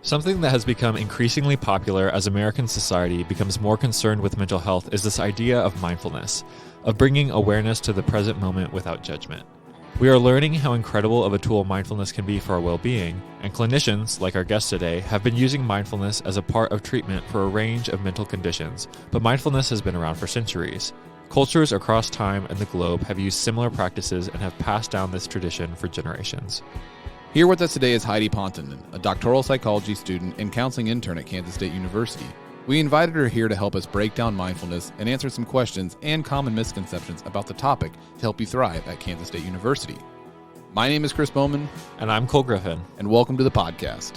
Something that has become increasingly popular as American society becomes more concerned with mental health is this idea of mindfulness, of bringing awareness to the present moment without judgment. We are learning how incredible of a tool mindfulness can be for our well-being, and clinicians, like our guest today, have been using mindfulness as a part of treatment for a range of mental conditions, but mindfulness has been around for centuries. Cultures across time and the globe have used similar practices and have passed down this tradition for generations. Here with us today is Heidi Pontinen, a doctoral psychology student and counseling intern at Kansas State University. We invited her here to help us break down mindfulness and answer some questions and common misconceptions about the topic to help you thrive at Kansas State University. My name is Chris Bowman. And I'm Cole Griffin. And welcome to the podcast.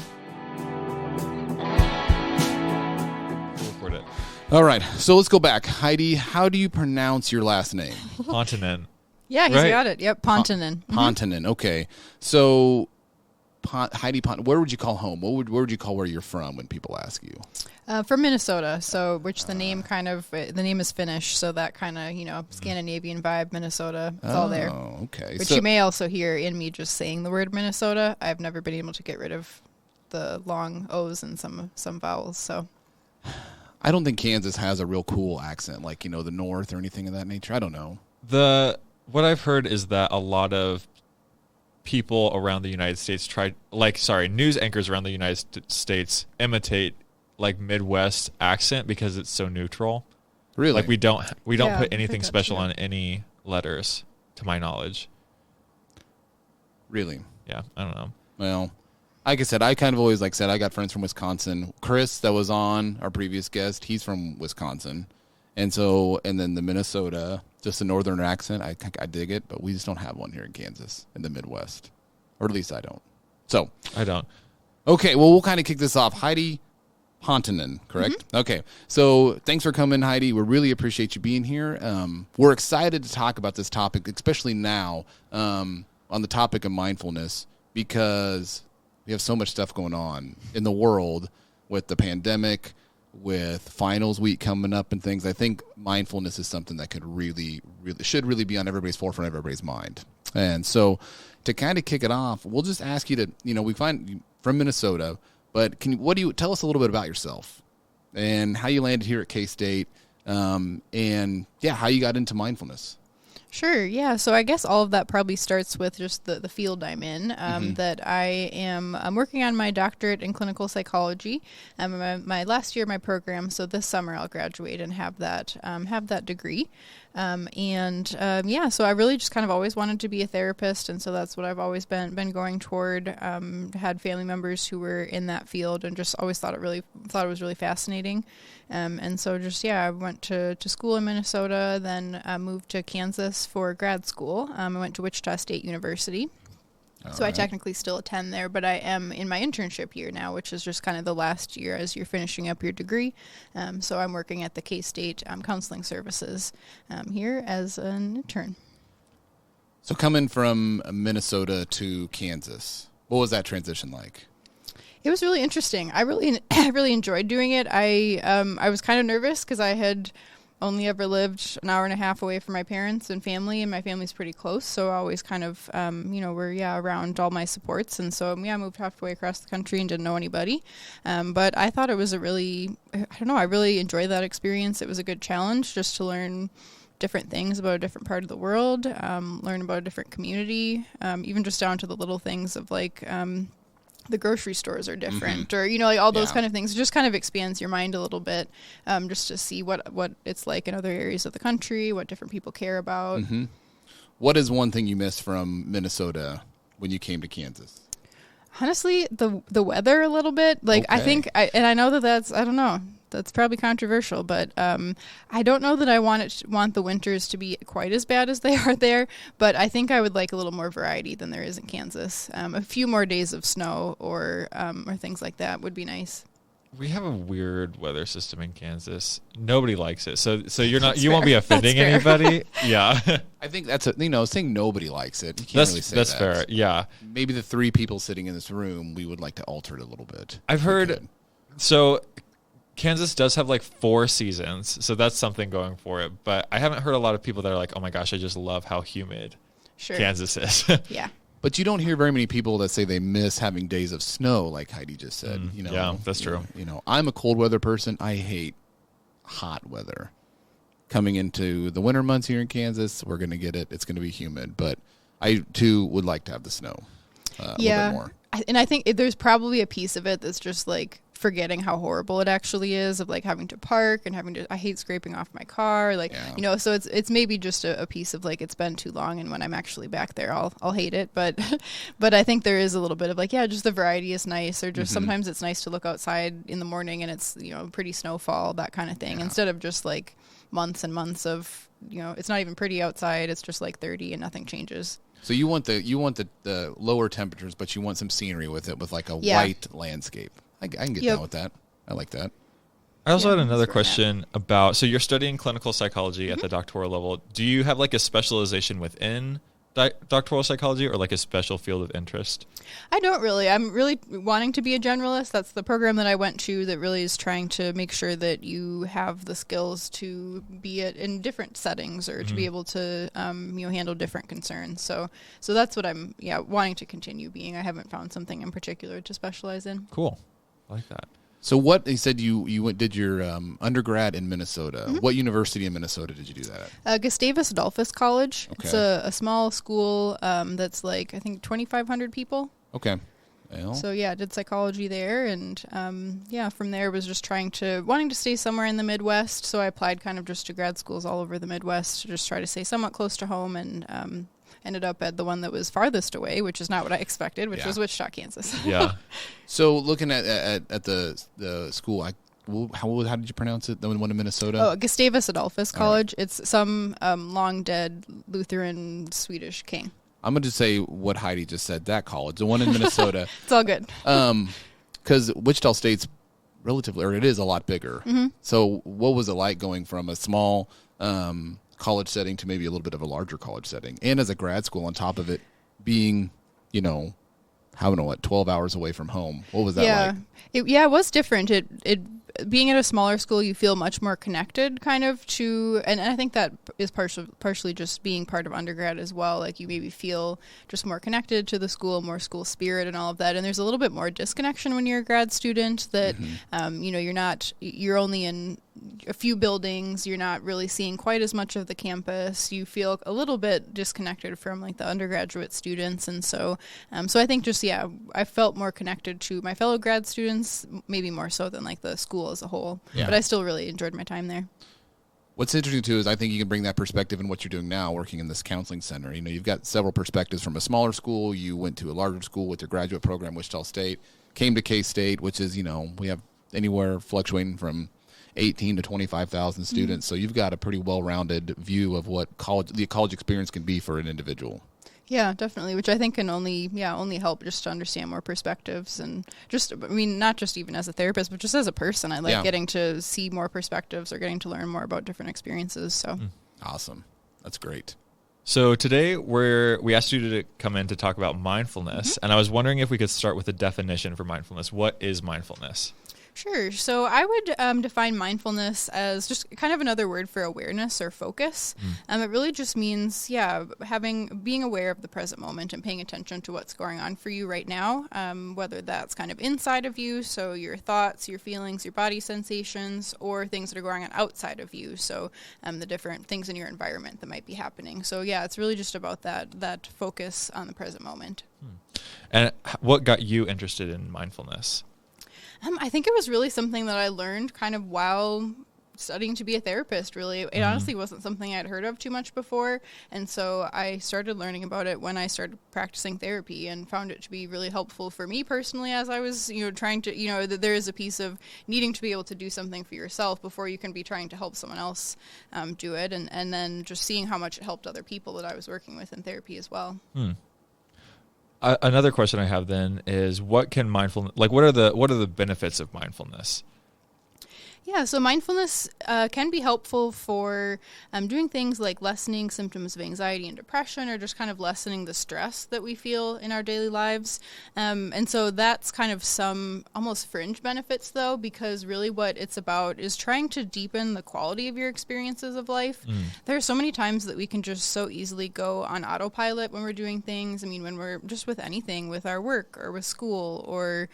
Record it. All right, so let's go back. Heidi, how do you pronounce your last name? Pontinen. Yeah, he's Right. got it. Yep, Pontinen. Pontinen, okay. So, Heidi Pontinen, where would you call home? Where would you call where you're from when people ask you? From Minnesota, so which the name the name is Finnish, so that kind of, Scandinavian vibe, Minnesota, it's all there. Oh, okay. Which you may also hear in me just saying the word Minnesota. I've never been able to get rid of the long O's and some vowels, so. I don't think Kansas has a real cool accent, like, the North or anything of that nature. I don't know. What I've heard is that a lot of people around the United States news anchors around the United States imitate like Midwest accent because it's so neutral. Really? Like we don't put anything I think special that's on any letters, to my knowledge. Really? Yeah, I don't know. Well, like I said, I kind of always I got friends from Wisconsin. Chris, that was on our previous guest, he's from Wisconsin. And then the Minnesota, just a northern accent, I dig it, but we just don't have one here in Kansas, in the Midwest. Or at least I don't. So. I don't. Okay, well, we'll kind of kick this off. Heidi Pontinen, correct? Mm-hmm. Okay, so thanks for coming, Heidi. We really appreciate you being here. We're excited to talk about this topic, especially now on the topic of mindfulness, because we have so much stuff going on in the world with the pandemic, with finals week coming up and things. I think mindfulness is something that could should really be on everybody's forefront, everybody's mind. And so to kind of kick it off, we'll just ask you to, we find you from Minnesota, but tell us a little bit about yourself and how you landed here at K-State, and how you got into mindfulness. Sure, yeah. So I guess all of that probably starts with just the field I'm in, that I'm working on my doctorate in clinical psychology. My last year of my program, so this summer I'll graduate and have that degree. So I really just kind of always wanted to be a therapist, and so that's what I've always been going toward. Had family members who were in that field, and just always thought it was really fascinating. I went to school in Minnesota, then moved to Kansas for grad school. I went to Wichita State University. So I technically still attend there, but I am in my internship year now, which is just kind of the last year as you're finishing up your degree. So I'm working at the K-State Counseling Services here as an intern. So coming from Minnesota to Kansas, what was that transition like? It was really interesting. I really enjoyed doing it. I was kind of nervous because I had only ever lived an hour and a half away from my parents and family, and my family's pretty close, so I always kind of, we're around all my supports, and so, I moved halfway across the country and didn't know anybody, but I thought it was I really enjoyed that experience. It was a good challenge just to learn different things about a different part of the world, learn about a different community, even just down to the little things of the grocery stores are different, or all those kind of things. It just kind of expands your mind a little bit, just to see what it's like in other areas of the country, what different people care about. Mm-hmm. What is one thing you missed from Minnesota when you came to Kansas? Honestly, the weather a little bit. I think, I know that's, I don't know, that's probably controversial, but I don't know that I want the winters to be quite as bad as they are there, but I think I would like a little more variety than there is in Kansas. A few more days of snow or things like that would be nice. We have a weird weather system in Kansas. Nobody likes it. So you won't be offending anybody. Yeah. I think that's saying nobody likes it. You can't really say that's that. fair. Yeah. Maybe the three people sitting in this room, we would like to alter it a little bit. I've heard, so Kansas does have 4 seasons, so that's something going for it. But I haven't heard a lot of people that are like, oh my gosh, I just love how humid Kansas is. Yeah. But you don't hear very many people that say they miss having days of snow, like Heidi just said. Yeah, that's true. I'm a cold weather person. I hate hot weather. Coming into the winter months here in Kansas, we're going to get it. It's going to be humid. But I, too, would like to have the snow a little bit more. And I think there's probably a piece of it that's just like forgetting how horrible it actually is, of like having to park and I hate scraping off my car, so it's maybe just a piece of like, it's been too long, and when I'm actually back there I'll hate it, but I think there is a little bit of like, just the variety is nice, or just sometimes it's nice to look outside in the morning and it's pretty snowfall, that kind of thing, instead of just like months and months of it's not even pretty outside, it's just like 30 and nothing changes. So you want the lower temperatures, but you want some scenery with it, with like a white landscape. I can get down with that. I like that. I also had another question about, so you're studying clinical psychology at the doctoral level. Do you have like a specialization within doctoral psychology, or like a special field of interest? I don't really. I'm really wanting to be a generalist. That's the program that I went to that really is trying to make sure that you have the skills to be in different settings, or to be able to handle different concerns. So that's what I'm wanting to continue being. I haven't found something in particular to specialize in. Cool. I like that. So what, you said you did your undergrad in Minnesota. What university in Minnesota did you do that at? Gustavus Adolphus College. Okay. It's a small school that's like, I think, 2,500 people. Okay. Well. So I did psychology there, and from there was just wanting to stay somewhere in the Midwest. So I applied kind of just to grad schools all over the Midwest to just try to stay somewhat close to home, and ended up at the one that was farthest away, which is not what I expected, which was Wichita, Kansas. Yeah. So looking at the school, how did you pronounce it? The one in Minnesota? Oh, Gustavus Adolphus College. Right. It's some long dead Lutheran Swedish king. I'm going to say what Heidi just said, that college, the one in Minnesota. It's all good. Because Wichita State's it is a lot bigger. Mm-hmm. So what was it like going from a small college setting to maybe a little bit of a larger college setting, and as a grad school on top of it, being 12 hours away from home? What was that like? It was different. It being at a smaller school, you feel much more connected kind of to, and I think that is partially just being part of undergrad as well. Like, you maybe feel just more connected to the school, more school spirit and all of that. And there's a little bit more disconnection when you're a grad student, that, you're only in a few buildings, you're not really seeing quite as much of the campus. You feel a little bit disconnected from like the undergraduate students. And so I think just, I felt more connected to my fellow grad students, maybe more so than like the school as a whole. Yeah. But I still really enjoyed my time there. What's interesting too is I think you can bring that perspective in what you're doing now, working in this counseling center. You've got several perspectives from a smaller school. You went to a larger school with your graduate program, Wichita State, came to K-State, which is, we have anywhere fluctuating from 18 to 25,000 students. So you've got a pretty well-rounded view of what the college experience can be for an individual. Yeah, definitely, which I think can only help just to understand more perspectives, and just, not just even as a therapist, but just as a person. I like getting to see more perspectives, or getting to learn more about different experiences. So Awesome. That's great. So today we asked you to come in to talk about mindfulness, and I was wondering if we could start with a definition for mindfulness. What is mindfulness? Sure. So I would define mindfulness as just kind of another word for awareness or focus. It really just means, being aware of the present moment and paying attention to what's going on for you right now, whether that's kind of inside of you, so your thoughts, your feelings, your body sensations, or things that are going on outside of you, so the different things in your environment that might be happening. So it's really just about that focus on the present moment. And what got you interested in mindfulness? I think it was really something that I learned kind of while studying to be a therapist, really. It honestly wasn't something I'd heard of too much before, and so I started learning about it when I started practicing therapy, and found it to be really helpful for me personally, as I was, trying to, that there is a piece of needing to be able to do something for yourself before you can be trying to help someone else do it, and then just seeing how much it helped other people that I was working with in therapy as well. Another question I have then is, what are the benefits of mindfulness? Yeah, so mindfulness can be helpful for doing things like lessening symptoms of anxiety and depression, or just kind of lessening the stress that we feel in our daily lives. And so that's kind of some almost fringe benefits, though, because really what it's about is trying to deepen the quality of your experiences of life. There are so many times that we can just so easily go on autopilot when we're doing things. I mean, when we're just with anything, with our work or with school or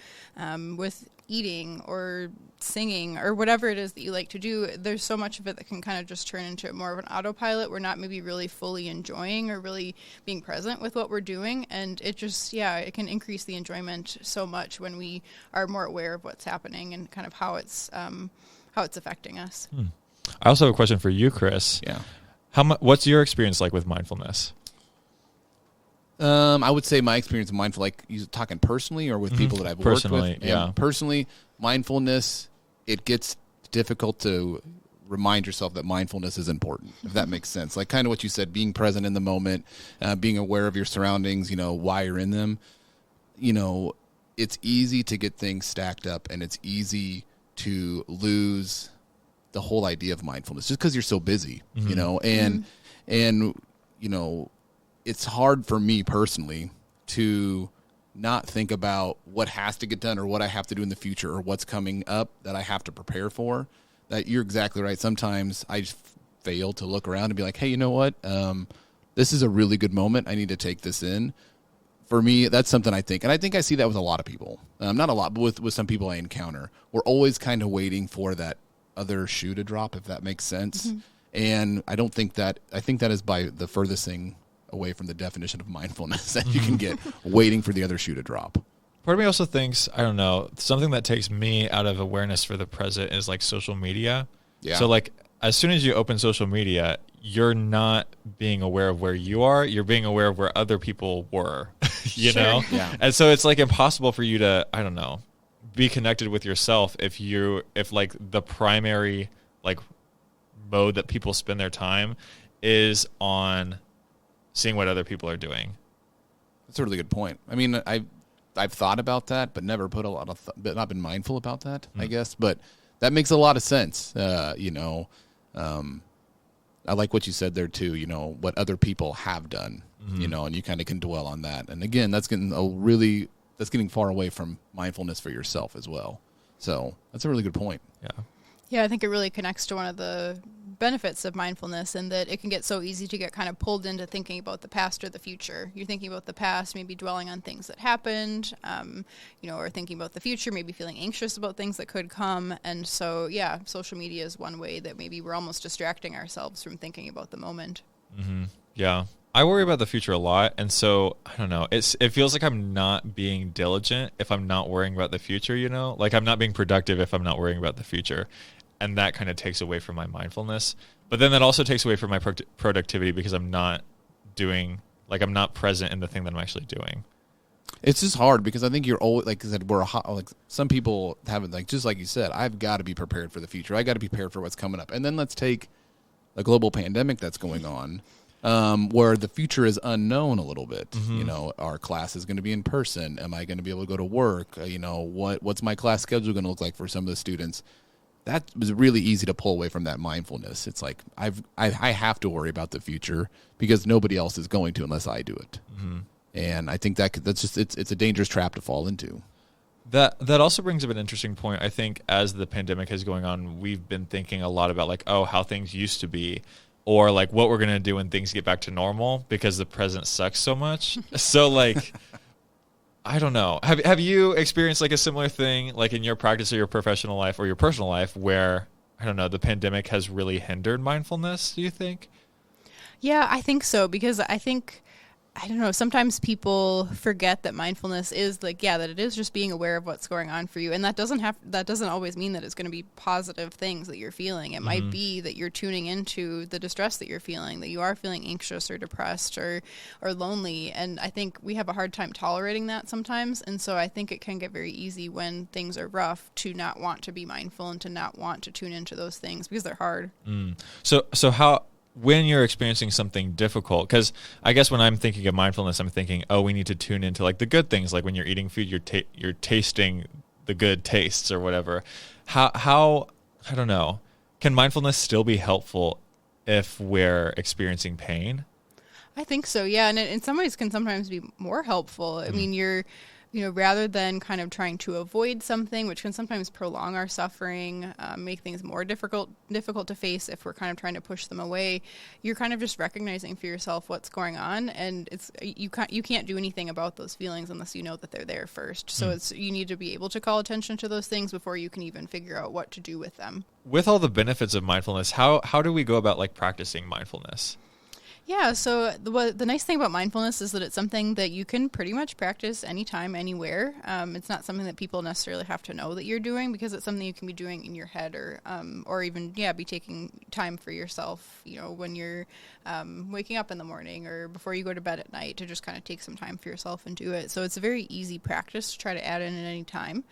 with eating or singing or whatever it is that you like to do, there's so much of it that can kind of just turn into more of an autopilot. We're not maybe really fully enjoying or really being present with what we're doing. And it just, it can increase the enjoyment so much when we are more aware of what's happening and kind of how it's affecting us. I also have a question for you, Chris. Yeah. What's your experience like with mindfulness? I would say my experience of mindful, like you talking personally or with people that I've worked with. Yeah. Personally, mindfulness, it gets difficult to remind yourself that mindfulness is important, if that makes sense. Like kind of what you said, being present in the moment, being aware of your surroundings, why you're in them. It's easy to get things stacked up, and it's easy to lose the whole idea of mindfulness just because you're so busy, and it's hard for me personally to not think about what has to get done or what I have to do in the future or what's coming up that I have to prepare for. That you're exactly right. Sometimes I just fail to look around and be like, hey, you know what? This is a really good moment. I need to take this in. For me, that's something I think. And I think I see that with a lot of people. Not a lot, but with some people I encounter. We're always kind of waiting for that other shoe to drop, if that makes sense. And I think that is by the furthest thing away from the definition of mindfulness that you can get, waiting for the other shoe to drop. Part of me also thinks, I don't know, something that takes me out of awareness for the present is like social media. Yeah. So like as soon as you open social media, you're not being aware of where you are, you're being aware of where other people were, you know? Yeah. And so it's like impossible for you to, I don't know, be connected with yourself if like the primary like mode that people spend their time is on seeing what other people are doing. That's a really good point. I mean, I've thought about that, but never put a lot of but not been mindful about that, I guess. But that makes a lot of sense. I like what you said there too. What other people have done. And you kind of can dwell on that. And again, that's getting far away from mindfulness for yourself as well. So that's a really good point. Yeah, I think it really connects to one of the benefits of mindfulness, and that it can get so easy to get kind of pulled into thinking about the past or the future. You're thinking about the past, maybe dwelling on things that happened, or thinking about the future, maybe feeling anxious about things that could come. And so, social media is one way that maybe we're almost distracting ourselves from thinking about the moment. Yeah. I worry about the future a lot, and so I don't know. It feels like I'm not being diligent if I'm not worrying about the future. Like I'm not being productive if I'm not worrying about the future, and that kind of takes away from my mindfulness. But then that also takes away from my productivity because I'm not present in the thing that I'm actually doing. It's just hard because I think you're always, like I said, like some people haven't, like just like you said, I've got to be prepared for the future. I got to be prepared for what's coming up, and then let's take a global pandemic that's going on. Where the future is unknown a little bit. Our class is going to be in person. Am I going to be able to go to work? What's my class schedule going to look like for some of the students? That was really easy to pull away from that mindfulness. It's like I have to worry about the future because nobody else is going to unless I do it. And I think that's just it's a dangerous trap to fall into. That also brings up an interesting point. I think as the pandemic is going on, we've been thinking a lot about like, how things used to be, or like what we're going to do when things get back to normal because the present sucks so much. So like, I don't know. Have you experienced like a similar thing like in your practice or your professional life or your personal life where, I don't know, the pandemic has really hindered mindfulness, do you think? Yeah, I think so, because I don't know, sometimes people forget that mindfulness is like, that it is just being aware of what's going on for you. And that doesn't always mean that it's going to be positive things that you're feeling. It might be that you're tuning into the distress that you're feeling, that you are feeling anxious or depressed or lonely. And I think we have a hard time tolerating that sometimes. And so I think it can get very easy when things are rough to not want to be mindful and to not want to tune into those things because they're hard. So how, when you're experiencing something difficult, because I guess when I'm thinking of mindfulness, I'm thinking, we need to tune into like the good things. Like when you're eating food, you're tasting the good tastes or whatever. How I don't know. Can mindfulness still be helpful if we're experiencing pain? I think so, yeah. And it, in some ways can sometimes be more helpful. I mean, rather than kind of trying to avoid something, which can sometimes prolong our suffering, make things more difficult to face if we're kind of trying to push them away, you're kind of just recognizing for yourself what's going on, and you can't do anything about those feelings unless you know that they're there first. So you need to be able to call attention to those things before you can even figure out what to do with them. With all the benefits of mindfulness, how do we go about like practicing mindfulness? Yeah, so the nice thing about mindfulness is that it's something that you can pretty much practice anytime, anywhere. It's not something that people necessarily have to know that you're doing, because it's something you can be doing in your head, or even be taking time for yourself, when you're waking up in the morning or before you go to bed at night, to just kind of take some time for yourself and do it. So it's a very easy practice to try to add in at any time.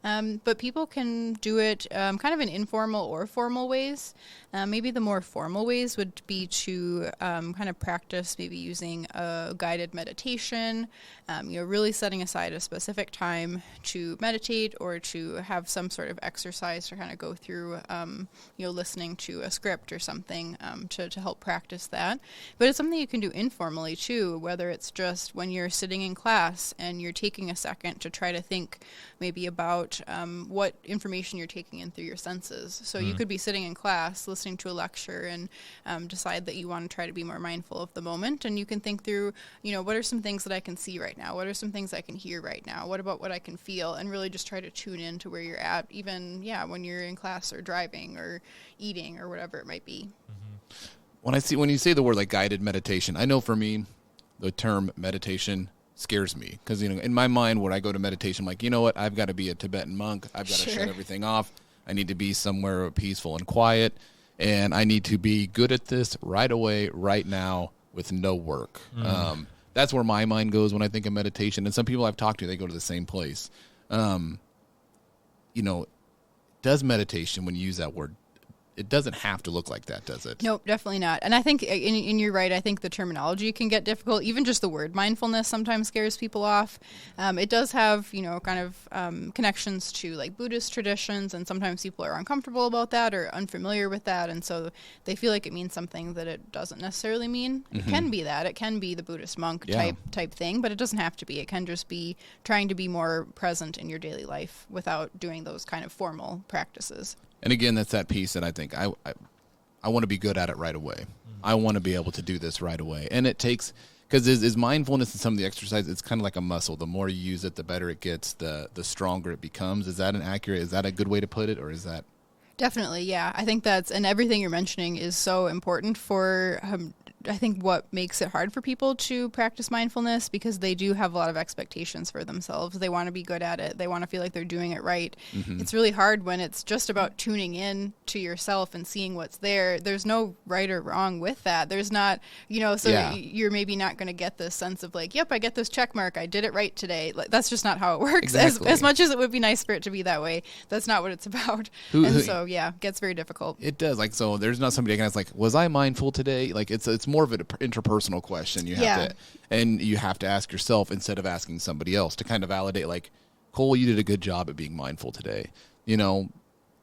But people can do it kind of in informal or formal ways. Maybe the more formal ways would be to kind of practice maybe using a guided meditation, really setting aside a specific time to meditate or to have some sort of exercise to kind of go through, listening to a script or something to help practice that. But it's something you can do informally too, whether it's just when you're sitting in class and you're taking a second to try to think maybe about what information you're taking in through your senses. So you could be sitting in class listening to a lecture and decide that you want to try to be more mindful of the moment, and you can think through, what are some things that I can see right now? What are some things I can hear right now? What about what I can feel? And really just try to tune in to where you're at, even, when you're in class or driving or eating or whatever it might be. Mm-hmm. When you say the word like guided meditation, I know for me, the term meditation scares me, because in my mind, when I go to meditation, I'm like, you know what, I've got to be a Tibetan monk. I've got to shut everything off. I need to be somewhere peaceful and quiet, and I need to be good at this right away, right now, with no work. That's where my mind goes when I think of meditation. And some people I've talked to, they go to the same place. Does meditation, when you use that word, it doesn't have to look like that, does it? Nope, definitely not. And I think, and you're right, I think the terminology can get difficult. Even just the word mindfulness sometimes scares people off. It does have, kind of connections to like Buddhist traditions, and sometimes people are uncomfortable about that or unfamiliar with that, and so they feel like it means something that it doesn't necessarily mean. Mm-hmm. It can be that. It can be the Buddhist monk type thing, but it doesn't have to be. It can just be trying to be more present in your daily life without doing those kind of formal practices. And again, that's that piece that I think I want to be good at it right away. Mm-hmm. I want to be able to do this right away. And it takes, because is mindfulness and some of the exercise, it's kind of like a muscle. The more you use it, the better it gets, the stronger it becomes. Is that a good way to put it, or is that? Definitely, yeah. I think and everything you're mentioning is so important for, I think, what makes it hard for people to practice mindfulness, because they do have a lot of expectations for themselves. They want to be good at it. They want to feel like they're doing it right. Mm-hmm. It's really hard when it's just about tuning in to yourself and seeing what's there. There's no right or wrong with that. There's not, you're maybe not going to get this sense of like, yep, I get this check mark. I did it right today. Like, that's just not how it works. Exactly. As much as it would be nice for it to be that way, that's not what it's about. It gets very difficult. It does. Like, so there's not somebody I can ask, like, was I mindful today? Like, it's more of an interpersonal question. You have to ask yourself instead of asking somebody else to kind of validate, like, Cole, you did a good job at being mindful today. And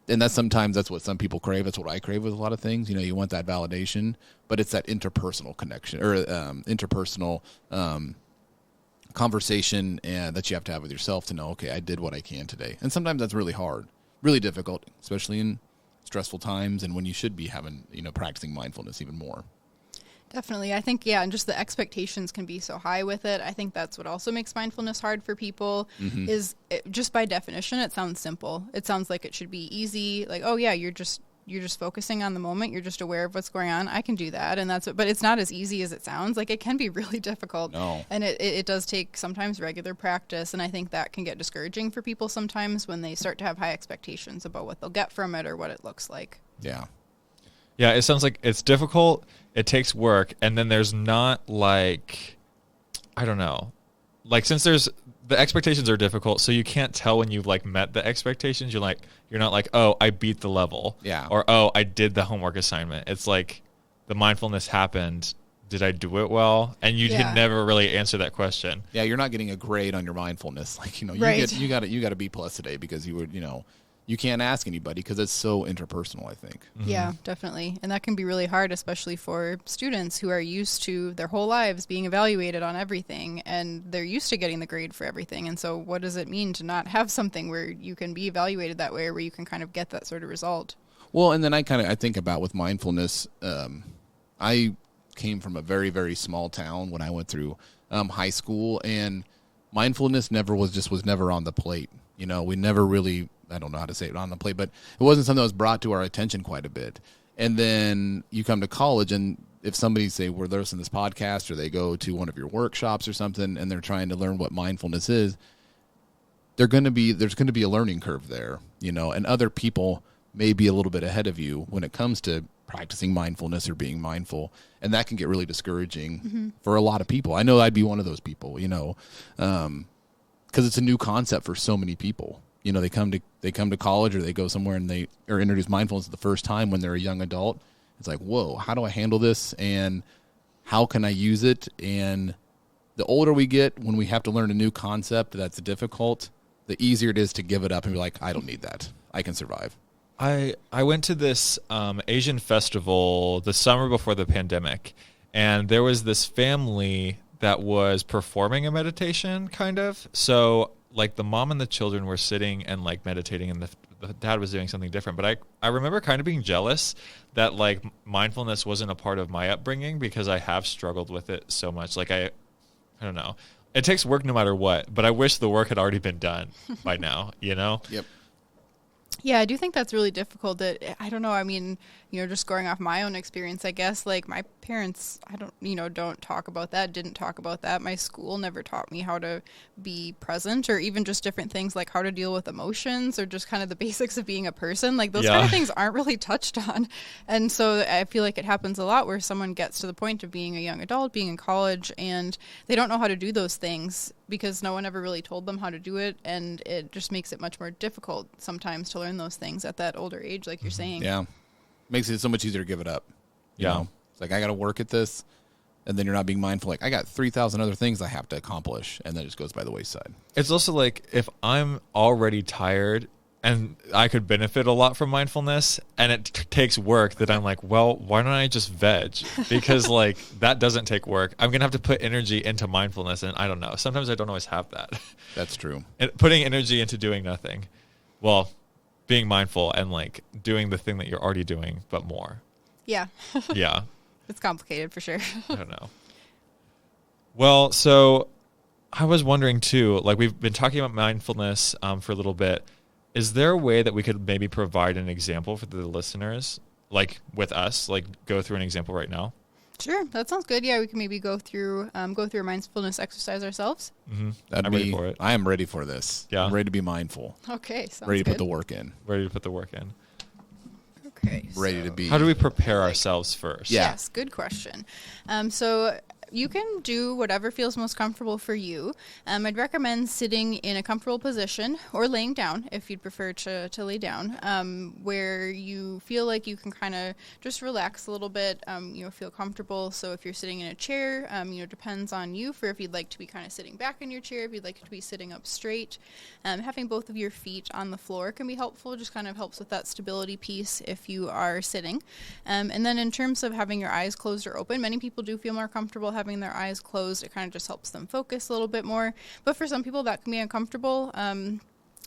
that's what some people crave. That's what I crave with a lot of things. You want that validation, but it's that interpersonal connection or interpersonal conversation that you have to have with yourself to know, okay, I did what I can today. And sometimes that's really hard, really difficult, especially in stressful times and when you should be having, practicing mindfulness even more. Definitely. I think, and just the expectations can be so high with it. I think that's what also makes mindfulness hard for people. Mm-hmm. Just by definition, it sounds simple. It sounds like it should be easy. Like, oh yeah, you're just focusing on the moment. You're just aware of what's going on. I can do that. And but it's not as easy as it sounds. Like, it can be really difficult. No. And it does take sometimes regular practice. And I think that can get discouraging for people sometimes when they start to have high expectations about what they'll get from it or what it looks like. Yeah. Yeah, it sounds like it's difficult, it takes work, and then there's not like, I don't know, like, since the expectations are difficult, so you can't tell when you've like met the expectations. You're not like, oh, I beat the level. Yeah. Or, oh, I did the homework assignment. It's like the mindfulness happened. Did I do it well? And you can never really answer that question. Yeah, you're not getting a grade on your mindfulness. Like, right. you got a B+ today because you were, you can't ask anybody because it's so interpersonal, I think. Yeah, definitely. And that can be really hard, especially for students who are used to their whole lives being evaluated on everything, and they're used to getting the grade for everything. And so what does it mean to not have something where you can be evaluated that way, or where you can kind of get that sort of result? Well, and then I think about with mindfulness, I came from a very, very small town when I went through high school, and mindfulness was never on the plate. You know, we never really, I don't know how to say it on the plate, but it wasn't something that was brought to our attention quite a bit. And then you come to college, and if somebody say we're listening to this podcast, or they go to one of your workshops or something, and they're trying to learn what mindfulness is, there's going to be a learning curve there, you know, and other people may be a little bit ahead of you when it comes to practicing mindfulness or being mindful, and that can get really discouraging for a lot of people. I know I'd be one of those people, you know, because it's a new concept for so many people. You know, they come to college, or they go somewhere and they are introduced mindfulness the first time when they're a young adult. It's like, whoa, how do I handle this, and how can I use it? And the older we get, when we have to learn a new concept that's difficult, the easier it is to give it up and be like, I don't need that. I can survive. I went to this Asian festival the summer before the pandemic, and there was this family that was performing a meditation, kind of. So, like, the mom and the children were sitting and, like, meditating, and the dad was doing something different. But I remember kind of being jealous that, like, mindfulness wasn't a part of my upbringing, because I have struggled with it so much. Like, I don't know. It takes work no matter what, but I wish the work had already been done by now, you know? Yep. Yeah, I do think that's really difficult. I don't know. I mean, you know, just going off my own experience, I guess, like, my parents, don't talk about that, didn't talk about that. My school never taught me how to be present, or even just different things like how to deal with emotions, or just kind of the basics of being a person. Like, those kind of things aren't really touched on. And so I feel like it happens a lot where someone gets to the point of being a young adult, being in college, and they don't know how to do those things because no one ever really told them how to do it. And it just makes it much more difficult sometimes to learn those things at that older age, like you're saying. Yeah. Makes it so much easier to give it up. You know? It's like, I got to work at this, and then you're not being mindful. Like, I got 3,000 other things I have to accomplish, and then it just goes by the wayside. It's also like, if I'm already tired and I could benefit a lot from mindfulness, and it takes work, that I'm like, well, why don't I just veg? Because, like, that doesn't take work. I'm going to have to put energy into mindfulness, and I don't know. Sometimes I don't always have that. That's true. And putting energy into doing nothing. Well, being mindful and, like, doing the thing that you're already doing, but more. Yeah. Yeah. It's complicated for sure. I don't know. Well, so I was wondering too, like, we've been talking about mindfulness for a little bit. Is there a way that we could maybe provide an example for the listeners, like with us, like go through an example right now? Sure, that sounds good. Yeah, we can maybe go through a mindfulness exercise ourselves. Mm-hmm. I'm ready for it. I am ready for this. Yeah. I'm ready to be mindful. Okay, sounds ready to good. put the work in. Ready to put the work in. Okay. Ready to be. How do we prepare ourselves first? Yeah. Yes, good question. So you can do whatever feels most comfortable for you. I'd recommend sitting in a comfortable position, or laying down if you'd prefer to lay down, where you feel like you can kind of just relax a little bit, feel comfortable. So if you're sitting in a chair, depends on you for if you'd like to be kind of sitting back in your chair, if you'd like to be sitting up straight. Having both of your feet on the floor can be helpful, just kind of helps with that stability piece if you are sitting. And then in terms of having your eyes closed or open, many people do feel more comfortable having their eyes closed. It kind of just helps them focus a little bit more. But for some people, that can be uncomfortable.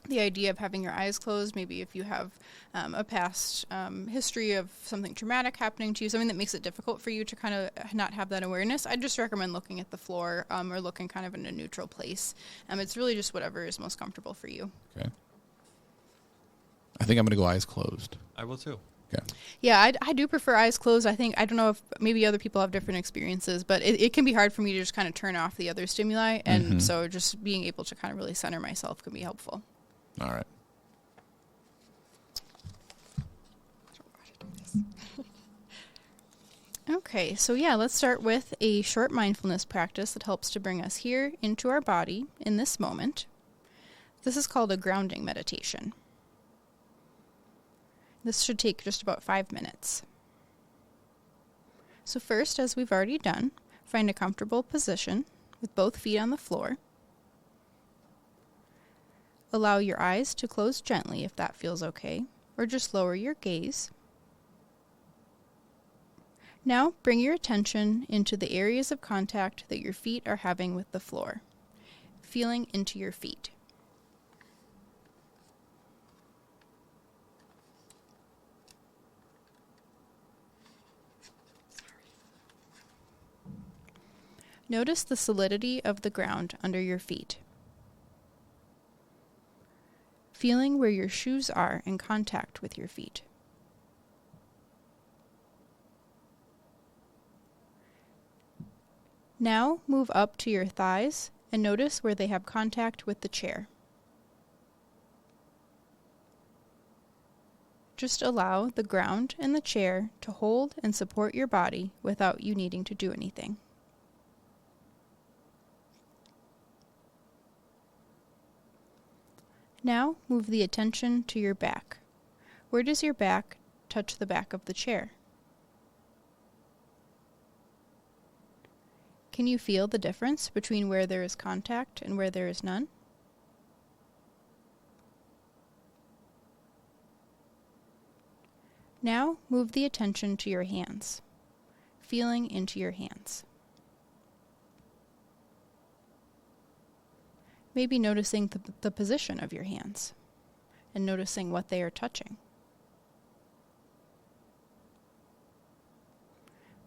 The idea of having your eyes closed, maybe if you have a past history of something traumatic happening to you, something that makes it difficult for you to kind of not have that awareness, I'd just recommend looking at the floor or looking kind of in a neutral place. It's really just whatever is most comfortable for you. Okay. I think I'm going to go eyes closed. I will too. Okay. Yeah, I do prefer eyes closed. I don't know if maybe other people have different experiences, but it can be hard for me to just kind of turn off the other stimuli. And so just being able to kind of really center myself can be helpful. All right. Okay, so yeah, let's start with a short mindfulness practice that helps to bring us here into our body in this moment. This is called a grounding meditation. This should take just about 5 minutes. So first, as we've already done, find a comfortable position with both feet on the floor. allow your eyes to close gently if that feels okay, or just lower your gaze. Now bring your attention into the areas of contact that your feet are having with the floor, feeling into your feet. Notice the solidity of the ground under your feet. Feeling where your shoes are in contact with your feet. Now move up to your thighs and notice where they have contact with the chair. Just allow the ground and the chair to hold and support your body without you needing to do anything. Now move the attention to your back. Where does your back touch the back of the chair? Can you feel the difference between where there is contact and where there is none? Now move the attention to your hands, feeling into your hands. Maybe noticing the position of your hands and noticing what they are touching.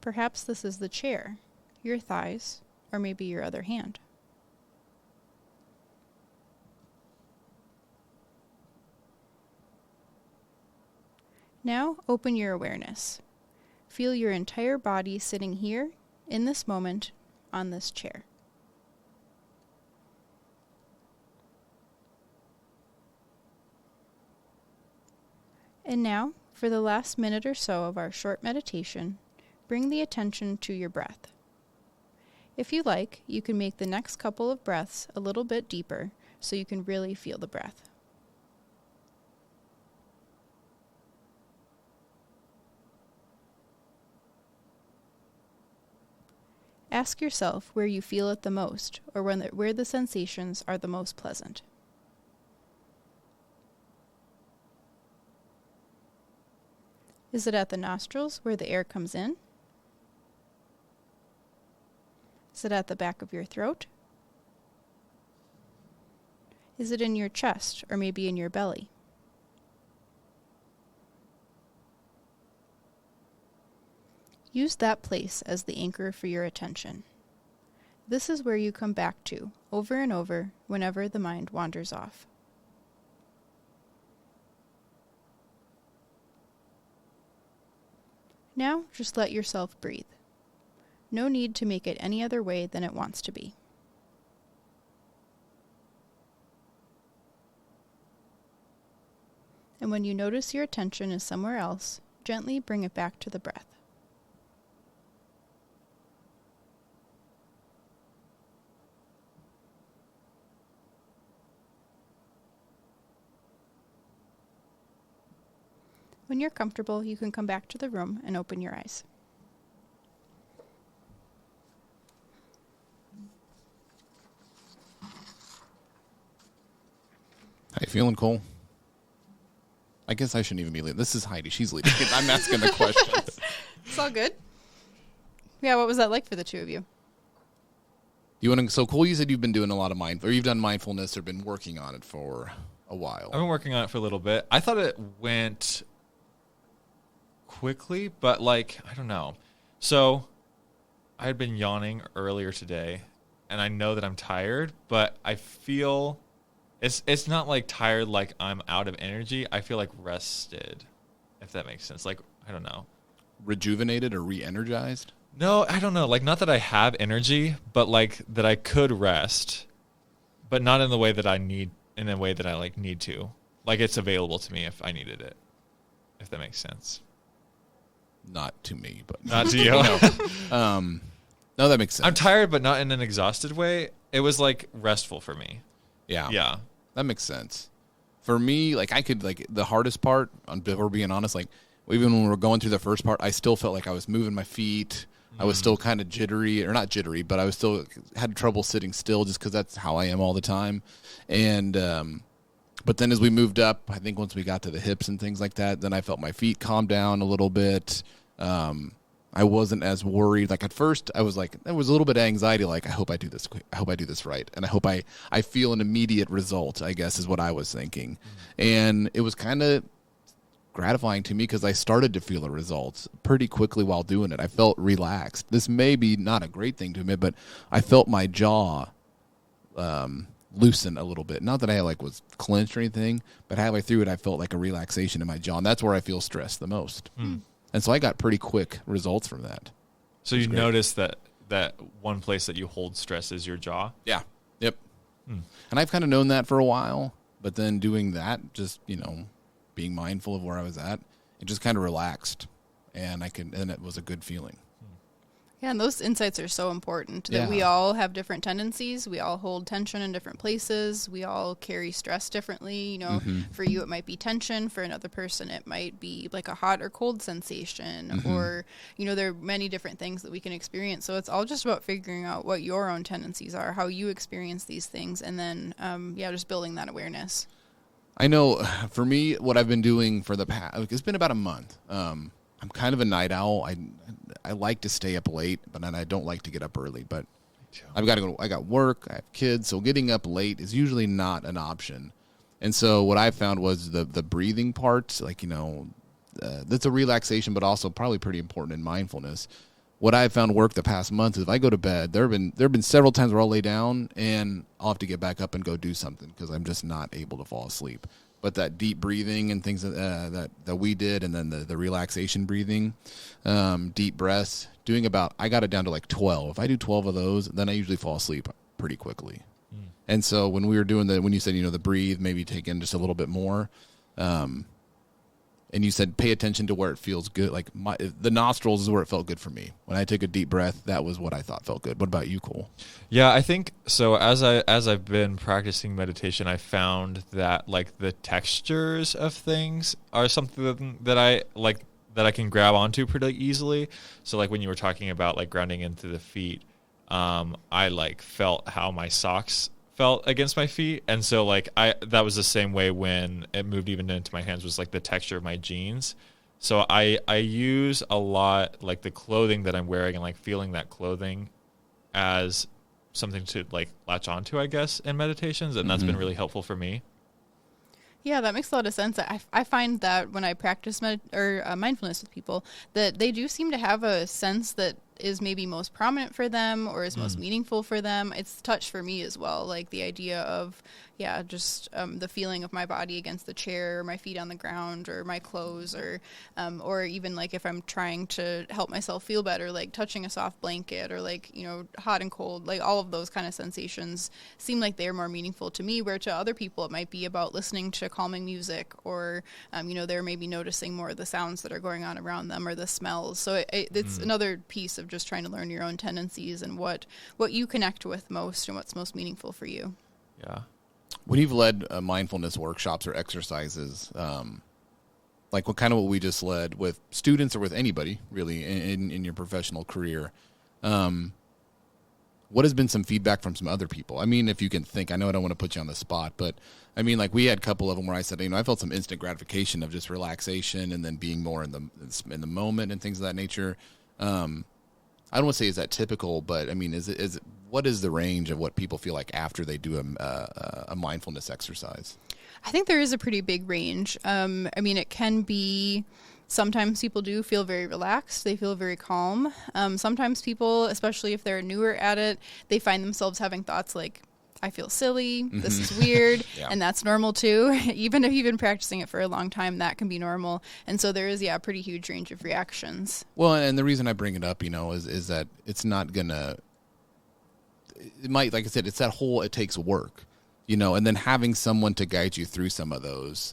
Perhaps this is the chair, your thighs, or maybe your other hand. Now open your awareness. Feel your entire body sitting here, in this moment, on this chair. And now, for the last minute or so of our short meditation, bring the attention to your breath. If you like, you can make the next couple of breaths a little bit deeper so you can really feel the breath. Ask yourself where you feel it the most, or where the sensations are the most pleasant. Is it at the nostrils where the air comes in? Is it at the back of your throat? Is it in your chest or maybe in your belly? Use that place as the anchor for your attention. This is where you come back to over and over whenever the mind wanders off. Now, just let yourself breathe. No need to make it any other way than it wants to be. And when you notice your attention is somewhere else, gently bring it back to the breath. When you're comfortable, you can come back to the room and open your eyes. How you feeling, Cole? I guess I shouldn't even be leading. This is Heidi. She's leading. I'm asking the questions. It's all good. Yeah, what was that like for the two of you? So Cole, you said you've been doing a lot of you've done mindfulness or been working on it for a while. I've been working on it for a little bit. I thought it went quickly, but I don't know. So I had been yawning earlier today, and I know that I'm tired, but I feel it's not tired like I'm out of energy. I feel rested, if that makes sense. I don't know. Rejuvenated or re-energized? No, I don't know. Not that I have energy, but that I could rest, but not in the way that I need, in a way that I need to. It's available to me if I needed it, if that makes sense. Not to me, but not to you. No, that makes sense. I'm tired, but not in an exhausted way. It was restful for me. Yeah, that makes sense. For me, I could the hardest part, if we're being honest, even when we were going through the first part, I still felt like I was moving my feet. I was still kind of jittery, or not jittery, but I was still had trouble sitting still just because that's how I am all the time. And But then as we moved up, I think once we got to the hips and things like that, then I felt my feet calm down a little bit. I wasn't as worried. Like at first I was like, there was a little bit of anxiety. Like, I hope I do this quick. I hope I do this right. And I hope I feel an immediate result, I guess is what I was thinking. And it was kind of gratifying to me because I started to feel a result pretty quickly while doing it. I felt relaxed. This may be not a great thing to admit, but I felt my jaw, loosen a little bit. Not that I like was clenched or anything, but halfway through it, I felt like a relaxation in my jaw. And that's where I feel stressed the most. And so I got pretty quick results from that. So you noticed that one place that you hold stress is your jaw? Yeah. Yep. And I've kind of known that for a while, but then doing that, just, being mindful of where I was at, it just kind of relaxed, and it was a good feeling. Yeah, and those insights are so important that we all have different tendencies. We all hold tension in different places. We all carry stress differently. For you, it might be tension. For another person, it might be like a hot or cold sensation, or, there are many different things that we can experience. So it's all just about figuring out what your own tendencies are, how you experience these things, and then, just building that awareness. I know for me, what I've been doing for the past, it's been about a month. I'm kind of a night owl. I like to stay up late, but then I don't like to get up early. But I got work, I have kids, so getting up late is usually not an option. And so what I found was the breathing part, that's a relaxation, but also probably pretty important in mindfulness. What I found worked the past month is if I go to bed, there have been several times where I'll lay down and I'll have to get back up and go do something because I'm just not able to fall asleep. But that deep breathing and things that we did, and then the relaxation breathing, deep breaths, I got it down to like 12. If I do 12 of those, then I usually fall asleep pretty quickly. And so when we were doing when you said, the breathe, maybe take in just a little bit more, and you said pay attention to where it feels good. Like the nostrils is where it felt good for me. When I took a deep breath, that was what I thought felt good. What about you, Cole? Yeah, I think so. As I've been practicing meditation, I found that like the textures of things are something that I like, that I can grab onto pretty easily. So like when you were talking about like grounding into the feet, I like felt how my socks felt against my feet, and so like that was the same way when it moved even into my hands, was like the texture of my jeans. So I use a lot like the clothing that I'm wearing, and like feeling that clothing as something to like latch onto, I guess, in meditations, and that's been really helpful for me. Yeah, that makes a lot of sense. I find that when I practice mindfulness with people, that they do seem to have a sense that is maybe most prominent for them or is most meaningful for them. It's touch for me as well, like the idea of, just the feeling of my body against the chair, or my feet on the ground, or my clothes, or even like if I'm trying to help myself feel better, like touching a soft blanket, or like, hot and cold, like all of those kind of sensations seem like they're more meaningful to me, where to other people it might be about listening to calming music, or, they're maybe noticing more of the sounds that are going on around them, or the smells. So it's another piece of just trying to learn your own tendencies and what you connect with most and what's most meaningful for you. Yeah. When you've led mindfulness workshops or exercises, like what we just led with students or with anybody really in your professional career, what has been some feedback from some other people? I mean, if you can think, I know I don't want to put you on the spot, but I mean, like we had a couple of them where I said, I felt some instant gratification of just relaxation and then being more in the moment and things of that nature. I don't want to say is that typical, but I mean, what is the range of what people feel like after they do a mindfulness exercise? I think there is a pretty big range. I mean, it can be, sometimes people do feel very relaxed. They feel very calm. Sometimes people, especially if they're newer at it, they find themselves having thoughts like, I feel silly, this is weird, and that's normal too. Even if you've been practicing it for a long time, that can be normal. And so there is, a pretty huge range of reactions. Well, and the reason I bring it up, is that it's not gonna, it might, like I said, it's that whole, it takes work, and then having someone to guide you through some of those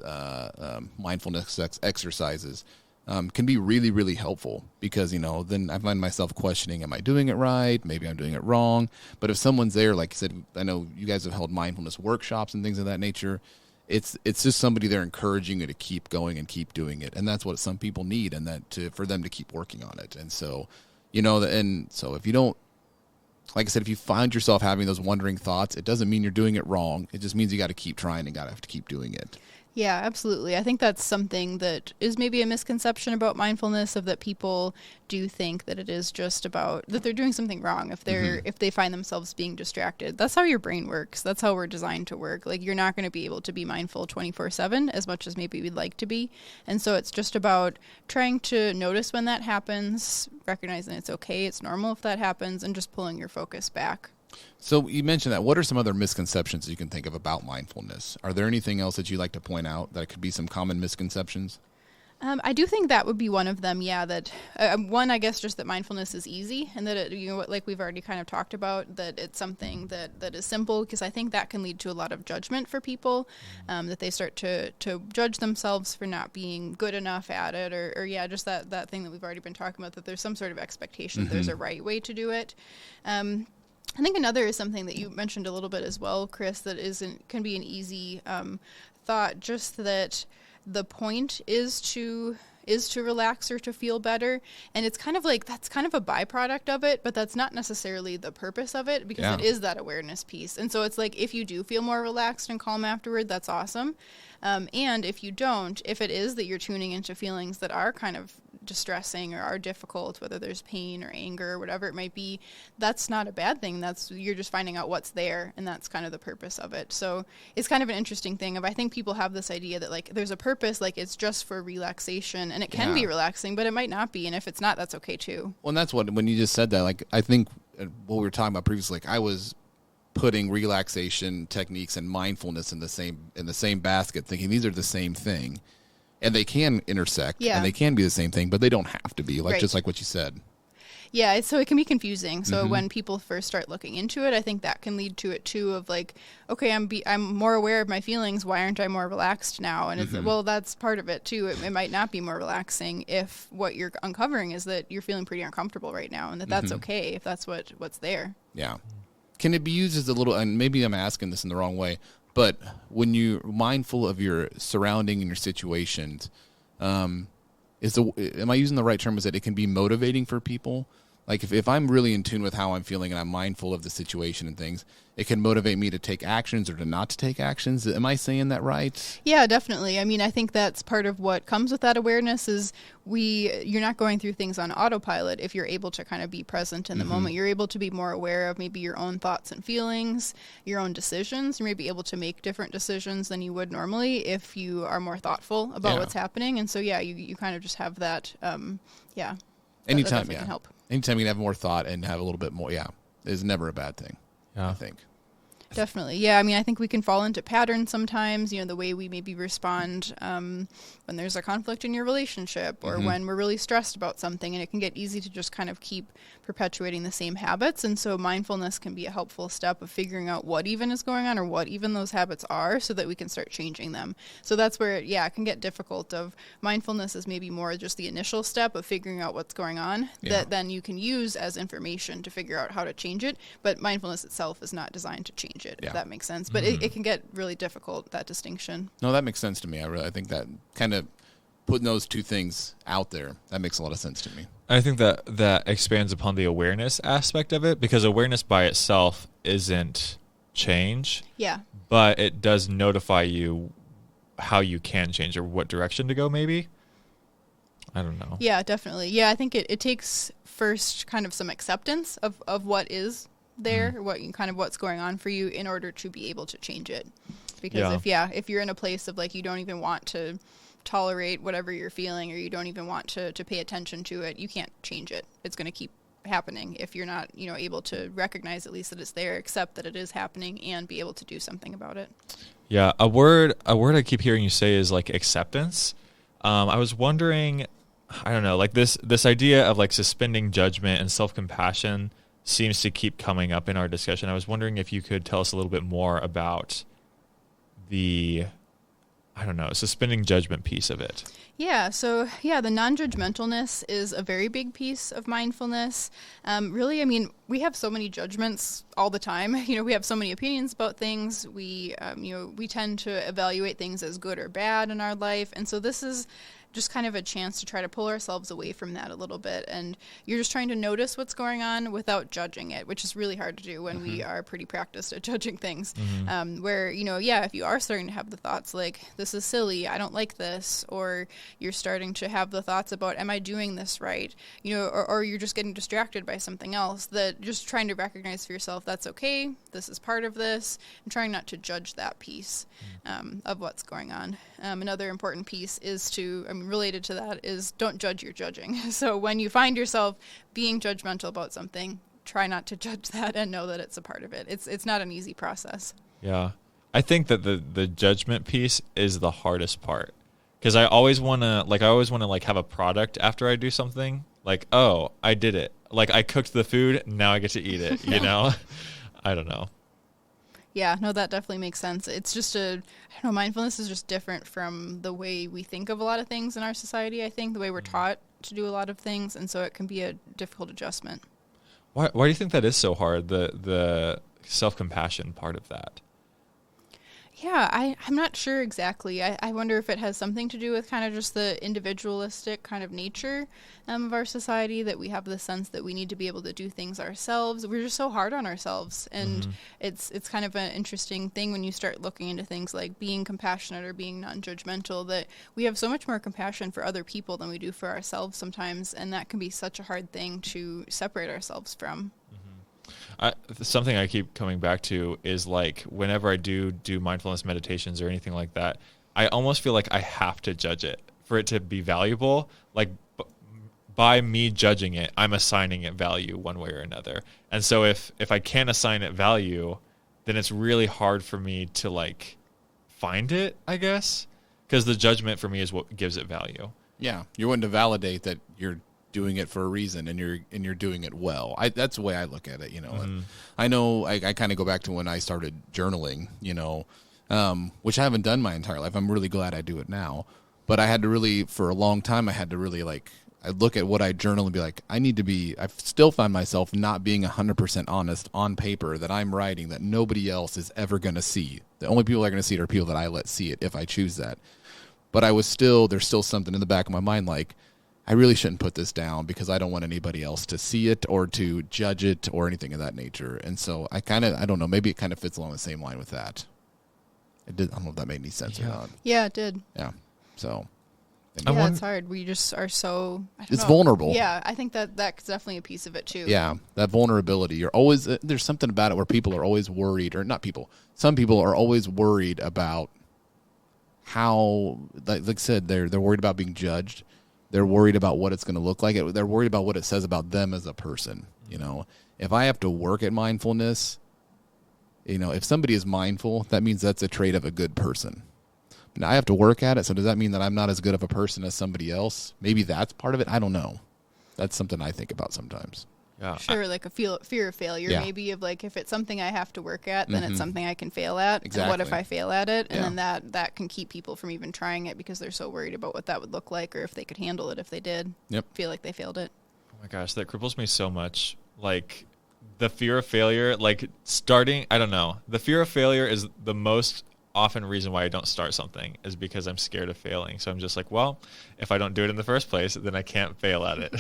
mindfulness exercises can be really, really helpful because, then I find myself questioning, am I doing it right? Maybe I'm doing it wrong. But if someone's there, like you said, I know you guys have held mindfulness workshops and things of that nature. It's just somebody there encouraging you to keep going and keep doing it. And that's what some people need, and for them to keep working on it. And so, and so if you don't, like I said, if you find yourself having those wondering thoughts, it doesn't mean you're doing it wrong. It just means you got to keep trying and have to keep doing it. Yeah, absolutely. I think that's something that is maybe a misconception about mindfulness, of that people do think that it is just about that they're doing something wrong if they're if they find themselves being distracted. That's how your brain works. That's how we're designed to work. Like, you're not going to be able to be mindful 24/7 as much as maybe we'd like to be. And so it's just about trying to notice when that happens, recognizing it's okay, it's normal if that happens, and just pulling your focus back. So you mentioned that. What are some other misconceptions you can think of about mindfulness? Are there anything else that you'd like to point out that could be some common misconceptions? I do think that would be one of them. Yeah, that one, I guess, just that mindfulness is easy, and that it, like we've already kind of talked about, that it's something that is simple, because I think that can lead to a lot of judgment for people, that they start to judge themselves for not being good enough at it, or yeah, just that thing that we've already been talking about, that there's some sort of expectation that there's a right way to do it. I think another is something that you mentioned a little bit as well, Chris, that can be an easy thought, just that the point is to relax or to feel better, and it's kind of like that's kind of a byproduct of it, but that's not necessarily the purpose of it, because it is that awareness piece. And so it's like, if you do feel more relaxed and calm afterward, that's awesome. And if you don't, if it is that you're tuning into feelings that are kind of distressing or are difficult, whether there's pain or anger or whatever it might be, that's not a bad thing. You're just finding out what's there, and that's kind of the purpose of it. So it's kind of an interesting thing I think people have this idea that, like, there's a purpose, like it's just for relaxation, and it can be relaxing, but it might not be. And if it's not, that's okay too. Well, and that's when you just said that, like, I think what we were talking about previously, like, I was putting relaxation techniques and mindfulness in the same basket, thinking these are the same thing. And they can intersect, and they can be the same thing, but they don't have to be, just like what you said. Yeah, so it can be confusing. So when people first start looking into it, I think that can lead to it too, of like, okay, I'm more aware of my feelings. Why aren't I more relaxed now? And it's, well, that's part of it too. It might not be more relaxing if what you're uncovering is that you're feeling pretty uncomfortable right now, and that's okay if that's what's there. Yeah. Can it be used as a little, and maybe I'm asking this in the wrong way, but when you're mindful of your surrounding and your situations, am I using the right term? Is that it can be motivating for people? Like, if I'm really in tune with how I'm feeling and I'm mindful of the situation and things, it can motivate me to take actions or to not to take actions. Am I saying that right? Yeah, definitely. I mean, I think that's part of what comes with that awareness is you're not going through things on autopilot if you're able to kind of be present in the moment. You're able to be more aware of maybe your own thoughts and feelings, your own decisions. You may be able to make different decisions than you would normally if you are more thoughtful about what's happening. And so, yeah, you kind of just have that, Anytime, that can help. Anytime you can have more thought and have a little bit more, is never a bad thing, I think. Definitely. Yeah, I mean, I think we can fall into patterns sometimes, the way we maybe respond when there's a conflict in your relationship or when we're really stressed about something, and it can get easy to just kind of keep perpetuating the same habits. And so mindfulness can be a helpful step of figuring out what even is going on or what even those habits are so that we can start changing them. So that's where, it can get difficult. Mindfulness is maybe more just the initial step of figuring out what's going on that then you can use as information to figure out how to change it. But mindfulness itself is not designed to change it, if that makes sense. But it can get really difficult, that distinction. No, that makes sense to me. I think that kind of putting those two things out there, that makes a lot of sense to me. I think that expands upon the awareness aspect of it, because awareness by itself isn't change. Yeah. But it does notify you how you can change or what direction to go, maybe. I don't know. Yeah, definitely. Yeah, I think it takes first kind of some acceptance of what is there, what's going on for you in order to be able to change it. Because if you're in a place of like you don't even want to tolerate whatever you're feeling, or you don't even want to pay attention to it, you can't change it. It's going to keep happening if you're not able to recognize at least that it's there, accept that it is happening, and be able to do something about it. Yeah, a word I keep hearing you say is like acceptance. I was wondering, I don't know, like this idea of like suspending judgment and self-compassion seems to keep coming up in our discussion. I was wondering if you could tell us a little bit more about the suspending judgment piece of it. Yeah, so the non-judgmentalness is a very big piece of mindfulness. Really, I mean, we have so many judgments all the time. We have so many opinions about things. We tend to evaluate things as good or bad in our life. And so this is just kind of a chance to try to pull ourselves away from that a little bit. And you're just trying to notice what's going on without judging it, which is really hard to do when we are pretty practiced at judging things. Where, if you are starting to have the thoughts like, this is silly, I don't like this, or you're starting to have the thoughts about, am I doing this right? Or you're just getting distracted by something else, that just trying to recognize for yourself, that's okay, this is part of this, and trying not to judge that piece of what's going on. Another important piece is related to that is don't judge your judging. So when you find yourself being judgmental about something, try not to judge that and know that it's a part of it. It's not an easy process. Yeah. I think that the judgment piece is the hardest part, because I always want to have a product after I do something, like, oh, I did it. Like, I cooked the food, now I get to eat it, I don't know. Yeah, no, that definitely makes sense. It's just mindfulness is just different from the way we think of a lot of things in our society, I think, the way we're taught to do a lot of things, and so it can be a difficult adjustment. Why do you think that is so hard, the self-compassion part of that? Yeah, I'm not sure exactly. I wonder if it has something to do with kind of just the individualistic kind of nature of our society, that we have the sense that we need to be able to do things ourselves. We're just so hard on ourselves. And it's kind of an interesting thing when you start looking into things like being compassionate or being non-judgmental, that we have so much more compassion for other people than we do for ourselves sometimes. And that can be such a hard thing to separate ourselves from. Something I keep coming back to is, like, whenever I do mindfulness meditations or anything like that, I almost feel like I have to judge it for it to be valuable. Like, by me judging it, I'm assigning it value one way or another. And so if I can't assign it value, then it's really hard for me to, like, find it, I guess, because the judgment for me is what gives it value. Yeah, you're wanting to validate that you're doing it for a reason, and you're doing it well. That's the way I look at it. I know I kind of go back to when I started journaling, which I haven't done my entire life. I'm really glad I do it now, but I had to really, for a long time, I look at what I journal and be like, I still find myself not being 100% honest on paper that I'm writing, that nobody else is ever going to see. The only people that are going to see it are people that I let see it if I choose that. But there's still something in the back of my mind like, I really shouldn't put this down because I don't want anybody else to see it or to judge it or anything of that nature. And so I don't know, maybe it kind of fits along the same line with that. I don't know if that made any sense or not. Yeah, it did. Yeah. So. It's hard. We just are so... It's vulnerable. Yeah, I think that's definitely a piece of it too. Yeah, that vulnerability. You're always... there's something about it where people are always worried, or not people. Some people are always worried about how, like I said, they're worried about being judged. They're worried about what it's going to look like. They're worried about what it says about them as a person. If I have to work at mindfulness, if somebody is mindful, that means that's a trait of a good person. Now I have to work at it. So does that mean that I'm not as good of a person as somebody else? Maybe that's part of it. I don't know. That's something I think about sometimes. Yeah. Sure, like a fear of failure, maybe, of like, if it's something I have to work at, then it's something I can fail at. Exactly. And what if I fail at it? And then that can keep people from even trying it because they're so worried about what that would look like, or if they could handle it if they did feel like they failed it. Oh my gosh, that cripples me so much. Like, the fear of failure, like I don't know. The fear of failure is the most often reason why I don't start something, is because I'm scared of failing. So I'm just like, well, if I don't do it in the first place, then I can't fail at it.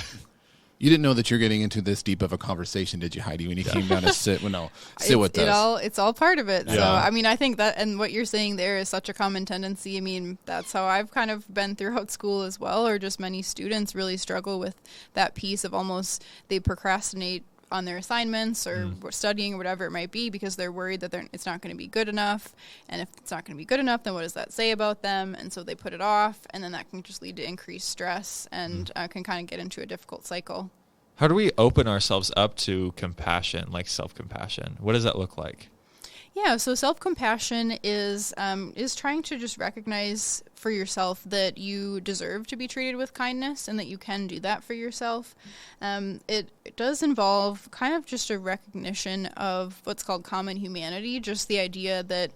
You didn't know that you're getting into this deep of a conversation, did you, Heidi, when you came down to sit with us? It's all part of it. Yeah. So, I think that, and what you're saying there is such a common tendency. That's how I've kind of been throughout school as well, or just many students really struggle with that piece of almost, they procrastinate on their assignments or studying or whatever it might be because they're worried that it's not going to be good enough. And if it's not going to be good enough, then what does that say about them? And so they put it off, and then that can just lead to increased stress and can kind of get into a difficult cycle. How do we open ourselves up to compassion, like self-compassion? What does that look like? Yeah, so self-compassion is trying to just recognize for yourself that you deserve to be treated with kindness and that you can do that for yourself. It does involve kind of just a recognition of what's called common humanity, just the idea that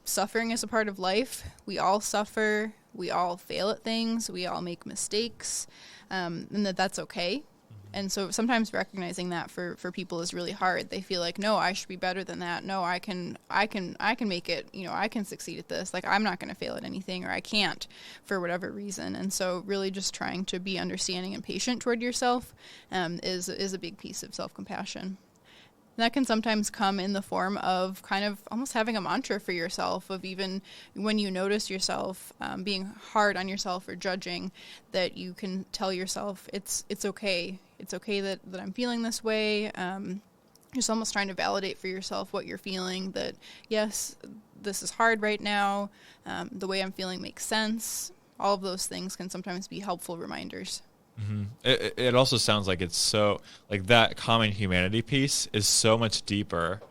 suffering is a part of life. We all suffer. We all fail at things. We all make mistakes, and that's okay. And so sometimes recognizing that for people is really hard. They feel like, no, I should be better than that. No, I can make it, I can succeed at this. Like, I'm not going to fail at anything, or I can't for whatever reason. And so really just trying to be understanding and patient toward yourself is a big piece of self-compassion. That can sometimes come in the form of kind of almost having a mantra for yourself, of even when you notice yourself being hard on yourself or judging, that you can tell yourself it's okay. It's okay that I'm feeling this way. Just almost trying to validate for yourself what you're feeling, that yes, this is hard right now. The way I'm feeling makes sense. All of those things can sometimes be helpful reminders. Mm-hmm. It also sounds like it's so, like, that common humanity piece is so much deeper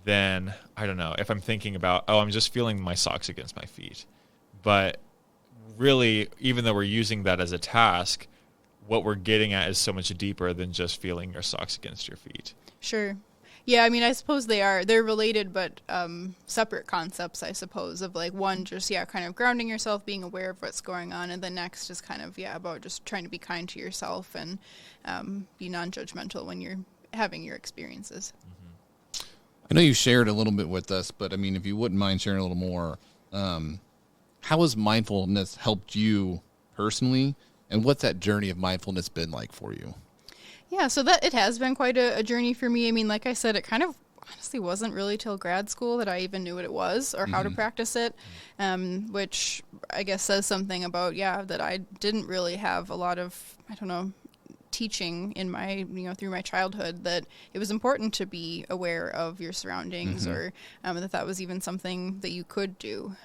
than, I don't know, if I'm thinking about, I'm just feeling my socks against my feet. But really, even though we're using that as a task, what we're getting at is so much deeper than just feeling your socks against your feet. Sure. Yeah, I mean, I suppose they're related, but separate concepts, I suppose, of like one, just, kind of grounding yourself, being aware of what's going on. And the next is kind of, about just trying to be kind to yourself and be non-judgmental when you're having your experiences. Mm-hmm. I know you shared a little bit with us, but I mean, if you wouldn't mind sharing a little more, how has mindfulness helped you personally? And what's that journey of mindfulness been like for you? Yeah, so that it has been quite a journey for me. I mean, like I said, it kind of honestly wasn't really till grad school that I even knew what it was or how to practice it, which I guess says something about, that I didn't really have a lot of, teaching in my, through my childhood, that it was important to be aware of your surroundings, or that was even something that you could do.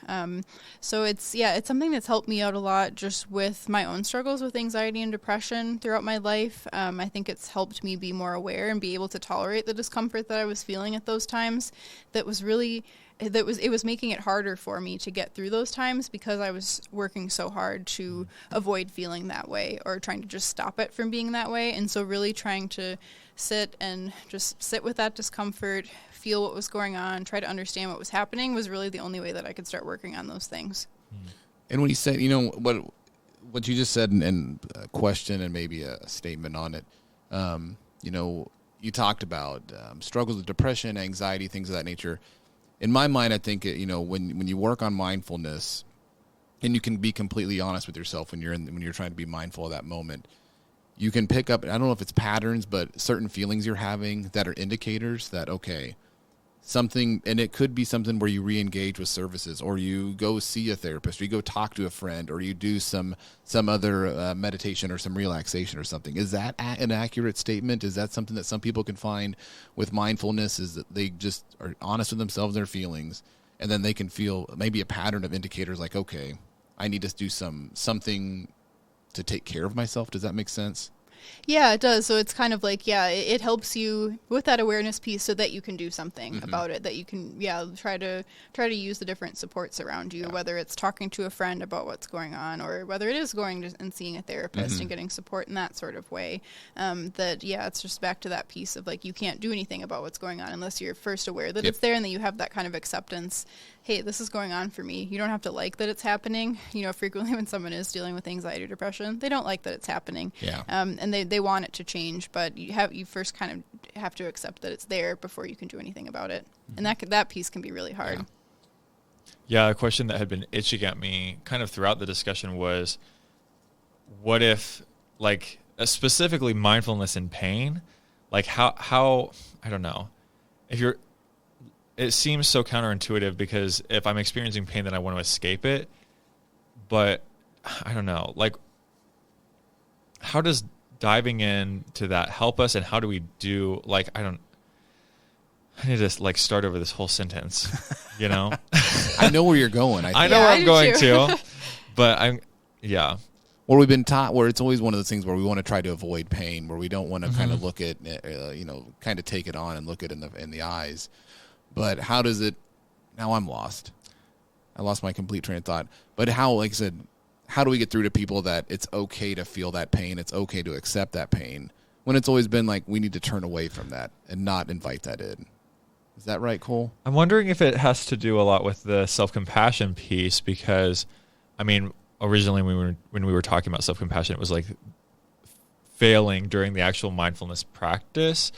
So it's something that's helped me out a lot just with my own struggles with anxiety and depression throughout my life. I think it's helped me be more aware and be able to tolerate the discomfort that I was feeling at those times. It was making it harder for me to get through those times because I was working so hard to avoid feeling that way or trying to just stop it from being that way. And so really trying to sit with that discomfort, feel what was going on, try to understand what was happening was really the only way that I could start working on those things. And when you said, what you just said and a question and maybe a statement on it, you talked about struggles with depression, anxiety, things of that nature. In my mind, I think, when you work on mindfulness, and you can be completely honest with yourself when you're trying to be mindful of that moment, you can pick up, I don't know if it's patterns, but certain feelings you're having that are indicators that, okay, something, and it could be something where you re-engage with services, or you go see a therapist, or you go talk to a friend, or you do some other meditation or some relaxation or something. Is that an accurate statement? Is that something that some people can find with mindfulness, is that they just are honest with themselves, their feelings, and then they can feel maybe a pattern of indicators like, okay, I need to do something to take care of myself? Does that make sense? Yeah, it does. So it's kind of like, it helps you with that awareness piece so that you can do something about it, that you can, try to use the different supports around you, whether it's talking to a friend about what's going on, or whether it is going and seeing a therapist and getting support in that sort of way. It's just back to that piece of like, you can't do anything about what's going on unless you're first aware that it's there, and that you have that kind of acceptance. Hey, this is going on for me. You don't have to like that it's happening. Frequently when someone is dealing with anxiety or depression, they don't like that it's happening. Yeah. And they want it to change, but you first kind of have to accept that it's there before you can do anything about it. And that piece can be really hard. Yeah, a question that had been itching at me kind of throughout the discussion was, what if, like, specifically mindfulness and pain, like how I don't know, it seems so counterintuitive, because if I'm experiencing pain, then I want to escape it. But I don't know, like, how does diving into that help us, and how do we do, like, I need to like start over this whole sentence, I know where you're going. I know where I'm going to, but Well, we've been taught where it's always one of those things where we want to try to avoid pain, where we don't want to kind of look at, kind of take it on and look it in the eyes. But how does it? Now I'm lost. I lost my complete train of thought. But how, like I said, how do we get through to people that it's okay to feel that pain? It's okay to accept that pain, when it's always been like we need to turn away from that and not invite that in. Is that right, Cole? I'm wondering if it has to do a lot with the self-compassion piece, because, I mean, originally when we were talking about self-compassion, it was like failing during the actual mindfulness practice,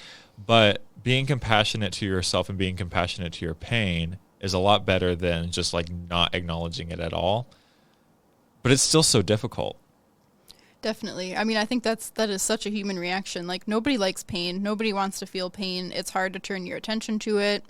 but being compassionate to yourself and being compassionate to your pain is a lot better than just like not acknowledging it at all. But it's still so difficult. Definitely. I mean, I think that is such a human reaction. Like, nobody likes pain. Nobody wants to feel pain. It's hard to turn your attention to it.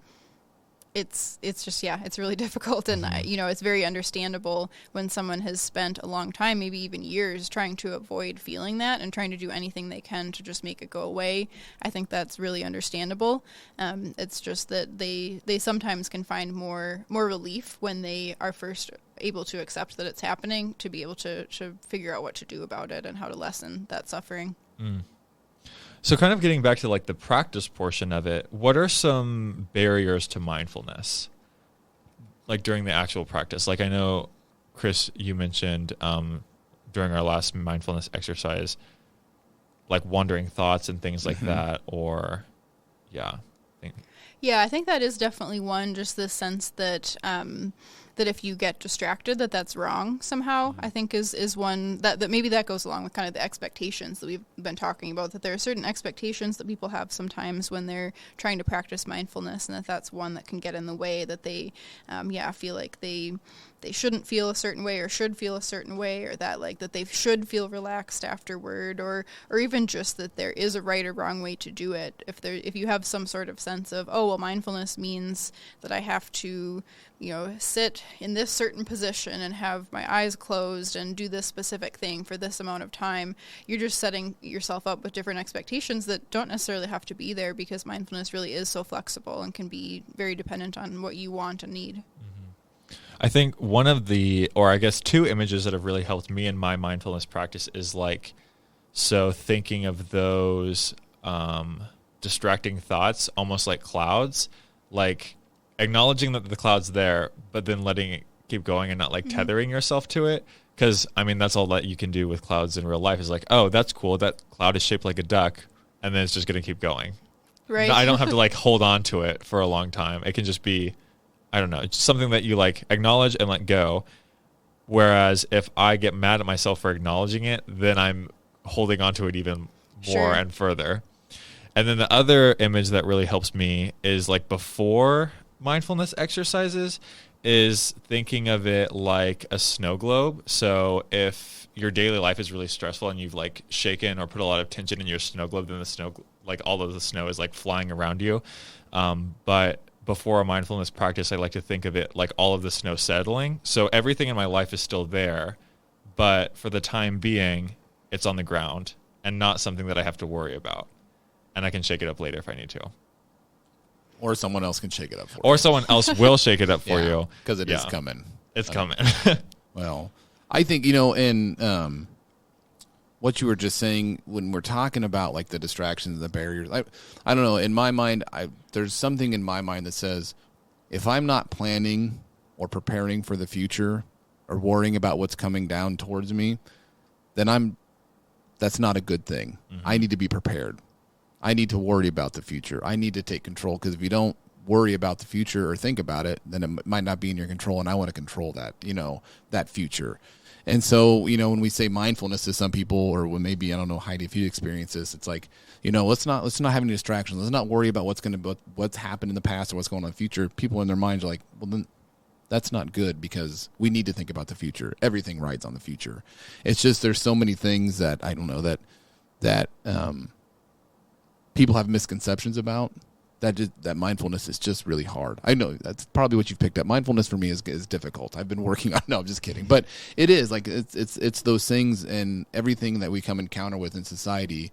It's just, yeah, it's really difficult. And, it's very understandable when someone has spent a long time, maybe even years, trying to avoid feeling that and trying to do anything they can to just make it go away. I think that's really understandable. It's just that they sometimes can find more relief when they are first able to accept that it's happening, to be able to figure out what to do about it and how to lessen that suffering. So kind of getting back to like the practice portion of it, what are some barriers to mindfulness, like during the actual practice? Like I know, Chris, you mentioned during our last mindfulness exercise, like wandering thoughts and things like that, or I think that is definitely one, just this sense that that if you get distracted, that's wrong somehow, I think is one that maybe that goes along with kind of the expectations that we've been talking about, that there are certain expectations that people have sometimes when they're trying to practice mindfulness, and that's one that can get in the way, that they feel like they shouldn't feel a certain way or should feel a certain way, or that they should feel relaxed afterward, or even just that there is a right or wrong way to do it. If you have some sort of sense of, mindfulness means that I have to sit in this certain position and have my eyes closed and do this specific thing for this amount of time, you're just setting yourself up with different expectations that don't necessarily have to be there, because mindfulness really is so flexible and can be very dependent on what you want and need. I think one of two images that have really helped me in my mindfulness practice is thinking of those distracting thoughts almost like clouds, like acknowledging that the cloud's there, but then letting it keep going and not tethering yourself to it. Because, that's all that you can do with clouds in real life is that's cool. That cloud is shaped like a duck, and then it's just going to keep going. Right. I don't have to hold on to it for a long time. It can just be, I don't know, it's something that you acknowledge and let go. Whereas if I get mad at myself for acknowledging it, then I'm holding on to it even more and further. And then the other image that really helps me is before mindfulness exercises is thinking of it like a snow globe. So if your daily life is really stressful and you've shaken or put a lot of tension in your snow globe, then the snow, all of the snow is flying around you. But before a mindfulness practice, I like to think of it like all of the snow settling. So everything in my life is still there, but for the time being, it's on the ground and not something that I have to worry about. And I can shake it up later if I need to. Or someone else can shake it up for you. Or someone else will shake it up for you. Because it is coming. It's coming. Well, I think, in what you were just saying, when we're talking about the distractions, the barriers, I don't know, in my mind, there's something in my mind that says, if I'm not planning or preparing for the future or worrying about what's coming down towards me, then that's not a good thing. Mm-hmm. I need to be prepared. I need to worry about the future. I need to take control, because if you don't worry about the future or think about it, then it might not be in your control, and I want to control that, that future. And so, when we say mindfulness to some people, or when maybe, I don't know, Heidi, if you experience this, it's let's not have any distractions. Let's not worry about what's happened in the past or what's going on in the future. People in their minds are well, then that's not good, because we need to think about the future. Everything rides on the future. It's just, there's so many things that, I don't know, that people have misconceptions about, that mindfulness is just really hard. I know that's probably what you've picked up. Mindfulness for me is difficult. I've been working on. No, I'm just kidding. But it is it's those things, and everything that we come encounter with in society,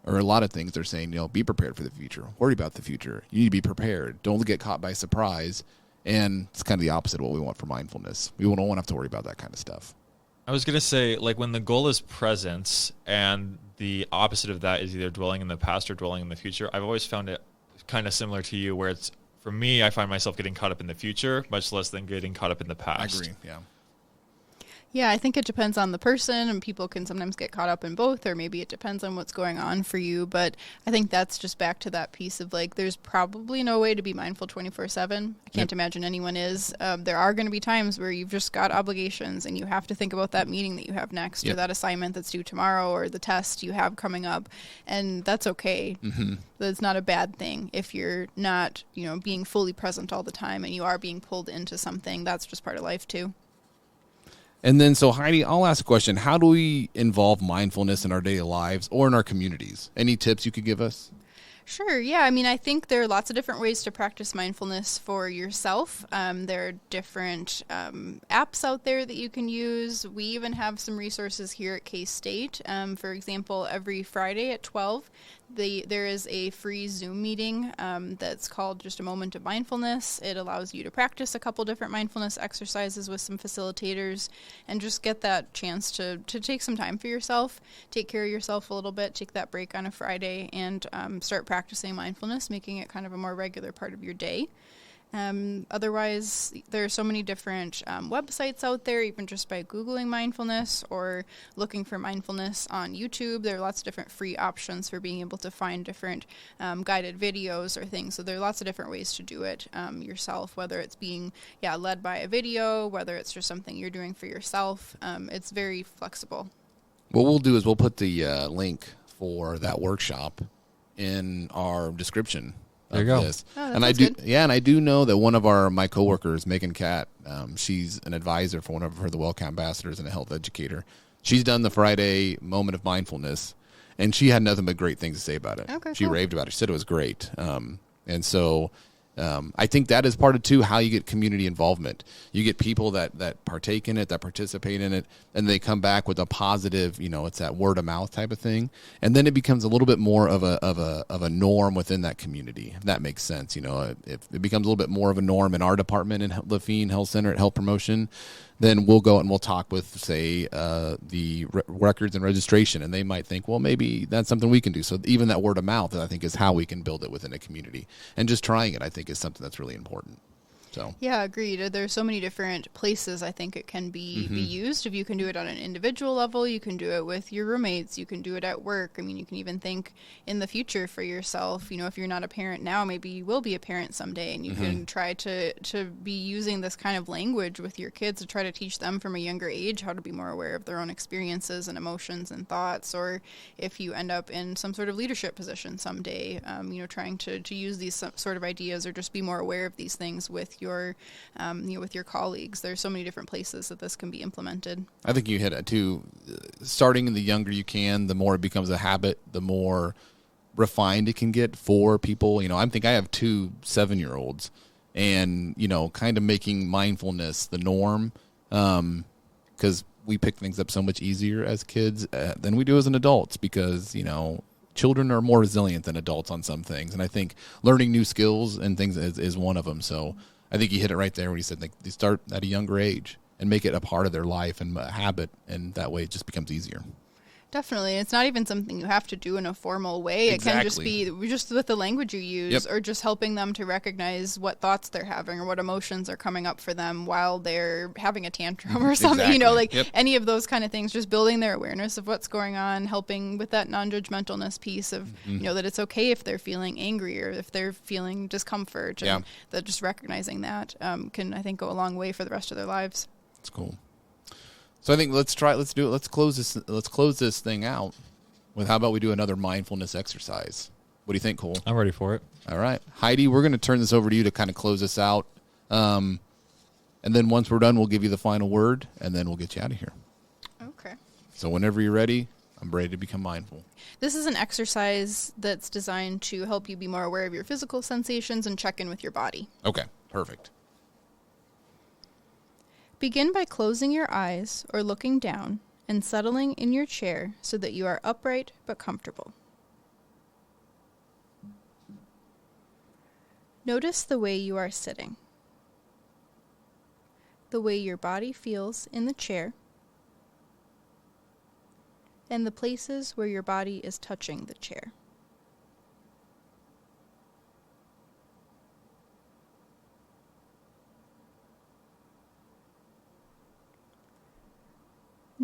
or a lot of things they're saying, be prepared for the future. Worry about the future. You need to be prepared. Don't get caught by surprise. And it's kind of the opposite of what we want for mindfulness. We don't want to have to worry about that kind of stuff. I was going to say, when the goal is presence, and the opposite of that is either dwelling in the past or dwelling in the future, I've always found it kind of similar to you, where it's, for me, I find myself getting caught up in the future, much less than getting caught up in the past. I agree, yeah. Yeah, I think it depends on the person, and people can sometimes get caught up in both, or maybe it depends on what's going on for you. But I think that's just back to that piece of like, there's probably no way to be mindful 24/7. I can't imagine anyone is. There are going to be times where you've just got obligations and you have to think about that meeting that you have next, or that assignment that's due tomorrow, or the test you have coming up, and that's okay. That's not a bad thing if you're not, being fully present all the time and you are being pulled into something. That's just part of life too. And then, so Heidi, I'll ask a question. How do we involve mindfulness in our daily lives or in our communities? Any tips you could give us? Sure. Yeah. I mean, I think there are lots of different ways to practice mindfulness for yourself. There are different apps out there that you can use. We even have some resources here at K-State. For example, every Friday at 12, there is a free Zoom meeting that's called just a moment of mindfulness. It allows you to practice a couple different mindfulness exercises with some facilitators and just get that chance to take some time for yourself, take care of yourself a little bit, take that break on a Friday, and start practicing mindfulness, making it kind of a more regular part of your day. Otherwise, there are so many different websites out there, even just by Googling mindfulness or looking for mindfulness on YouTube. There are lots of different free options for being able to find different guided videos or things. So there are lots of different ways to do it yourself, whether it's being led by a video, whether it's just something you're doing for yourself. It's very flexible. What we'll do is we'll put the link for that workshop in our description. There you go. Oh, and I do, good. and I do know that one of my coworkers, Megan Catt, she's an advisor for one of the WellCare ambassadors and a health educator. She's done the Friday moment of mindfulness, and she had nothing but great things to say about it. Okay, she cool. raved about it. She said it was great. And so I think that is part of, too, how you get community involvement. You get people that partake in it, that participate in it, and they come back with a positive, it's that word of mouth type of thing. And then it becomes a little bit more of a norm within that community, if that makes sense. If it becomes a little bit more of a norm in our department in Lafine Health Center at Health Promotion, then we'll go and we'll talk with, say, the records and registration, and they might think, well, maybe that's something we can do. So even that word of mouth, I think, is how we can build it within a community. And just trying it, I think, is something that's really important. So. Yeah, agreed. There's so many different places I think it can be used. If you can do it on an individual level, you can do it with your roommates, you can do it at work. I mean, you can even think in the future for yourself. If you're not a parent now, maybe you will be a parent someday, and you can try to be using this kind of language with your kids to try to teach them from a younger age how to be more aware of their own experiences and emotions and thoughts. Or if you end up in some sort of leadership position someday, trying to use these sort of ideas or just be more aware of these things with your colleagues. There's so many different places that this can be implemented. I think you hit it too. Starting the younger you can, the more it becomes a habit, the more refined it can get for people. I think I have 2 7-year-olds, and kind of making mindfulness the norm, because we pick things up so much easier as kids than we do as an adults, because children are more resilient than adults on some things, and I think learning new skills and things is one of them. So I think you hit it right there when you said they start at a younger age and make it a part of their life and a habit, and that way it just becomes easier. Definitely. It's not even something you have to do in a formal way. Exactly. It can just be just with the language you use, or just helping them to recognize what thoughts they're having or what emotions are coming up for them while they're having a tantrum or something. Exactly. Any of those kind of things, just building their awareness of what's going on, helping with that non-judgmentalness piece of, that it's okay if they're feeling angry or if they're feeling discomfort, and that just recognizing that can, I think, go a long way for the rest of their lives. That's cool. So I think let's do it. Let's close this thing out with, how about we do another mindfulness exercise? What do you think, Cole? I'm ready for it. All right. Heidi, we're going to turn this over to you to kind of close this out. And then once we're done, we'll give you the final word, and then we'll get you out of here. Okay. So whenever you're ready, I'm ready to become mindful. This is an exercise that's designed to help you be more aware of your physical sensations and check in with your body. Okay. Perfect. Begin by closing your eyes or looking down and settling in your chair so that you are upright but comfortable. Notice the way you are sitting, the way your body feels in the chair, and the places where your body is touching the chair.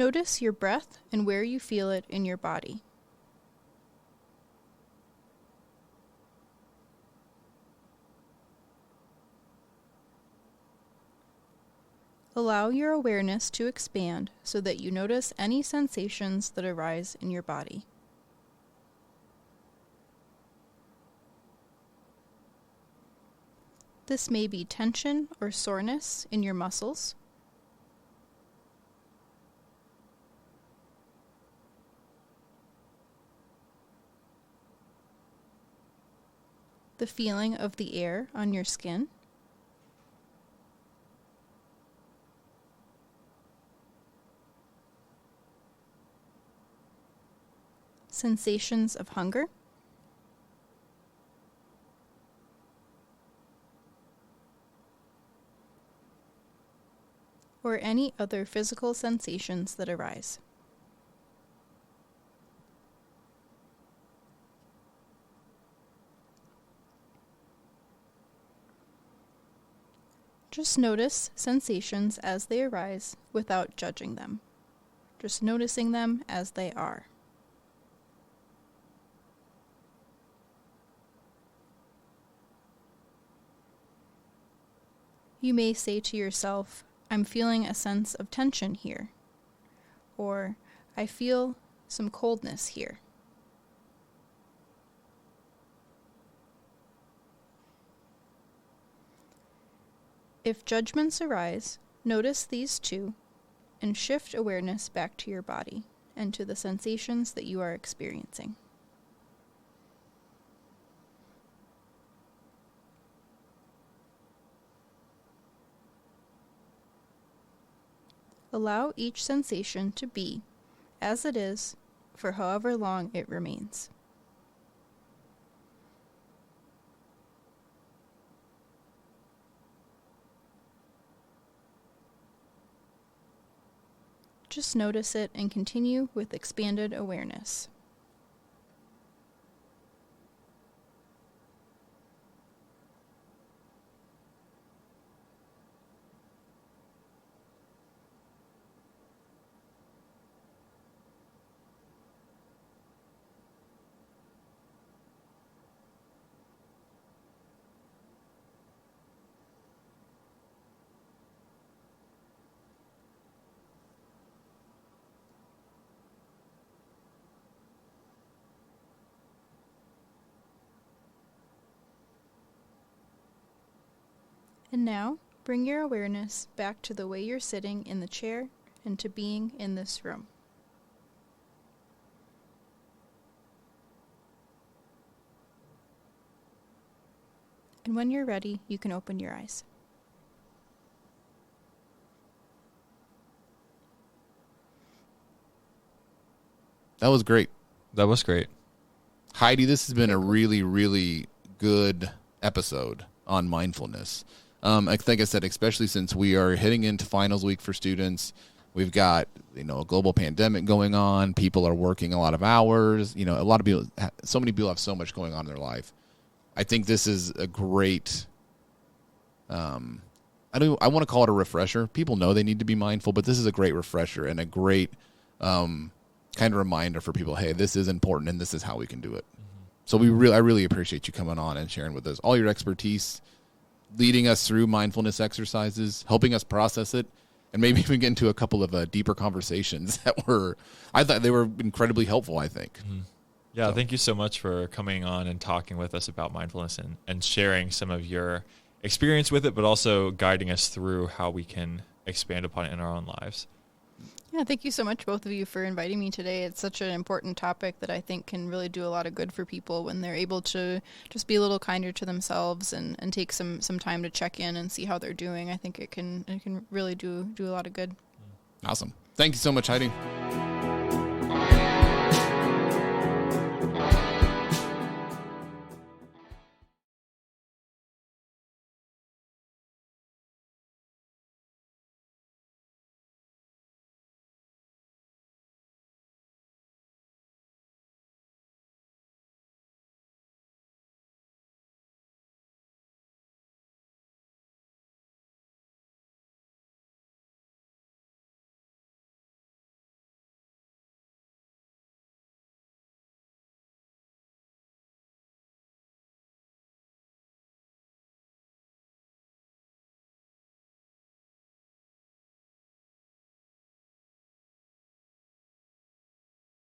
Notice your breath and where you feel it in your body. Allow your awareness to expand so that you notice any sensations that arise in your body. This may be tension or soreness in your muscles, the feeling of the air on your skin, sensations of hunger, or any other physical sensations that arise. Just notice sensations as they arise without judging them. Just noticing them as they are. You may say to yourself, I'm feeling a sense of tension here, or I feel some coldness here. If judgments arise, notice these too, and shift awareness back to your body and to the sensations that you are experiencing. Allow each sensation to be as it is for however long it remains. Just notice it and continue with expanded awareness. And now, bring your awareness back to the way you're sitting in the chair and to being in this room. And when you're ready, you can open your eyes. That was great. That was great. Heidi, this has been a really, really good episode on mindfulness. Like I said, especially since we are heading into finals week for students, we've got, a global pandemic going on. People are working a lot of hours. A lot of people, so many people have so much going on in their life. I think this is a great, I want to call it a refresher. People know they need to be mindful, but this is a great refresher and a great kind of reminder for people, hey, this is important and this is how we can do it. Mm-hmm. So I really appreciate you coming on and sharing with us all your expertise, leading us through mindfulness exercises, helping us process it, and maybe even get into a couple of deeper conversations I thought they were incredibly helpful, I think. Mm-hmm. Yeah, so. Thank you so much for coming on and talking with us about mindfulness and sharing some of your experience with it, but also guiding us through how we can expand upon it in our own lives. Yeah, thank you so much, both of you, for inviting me today. It's such an important topic that I think can really do a lot of good for people when they're able to just be a little kinder to themselves and take some time to check in and see how they're doing. I think it can really do a lot of good. Awesome. Thank you so much, Heidi.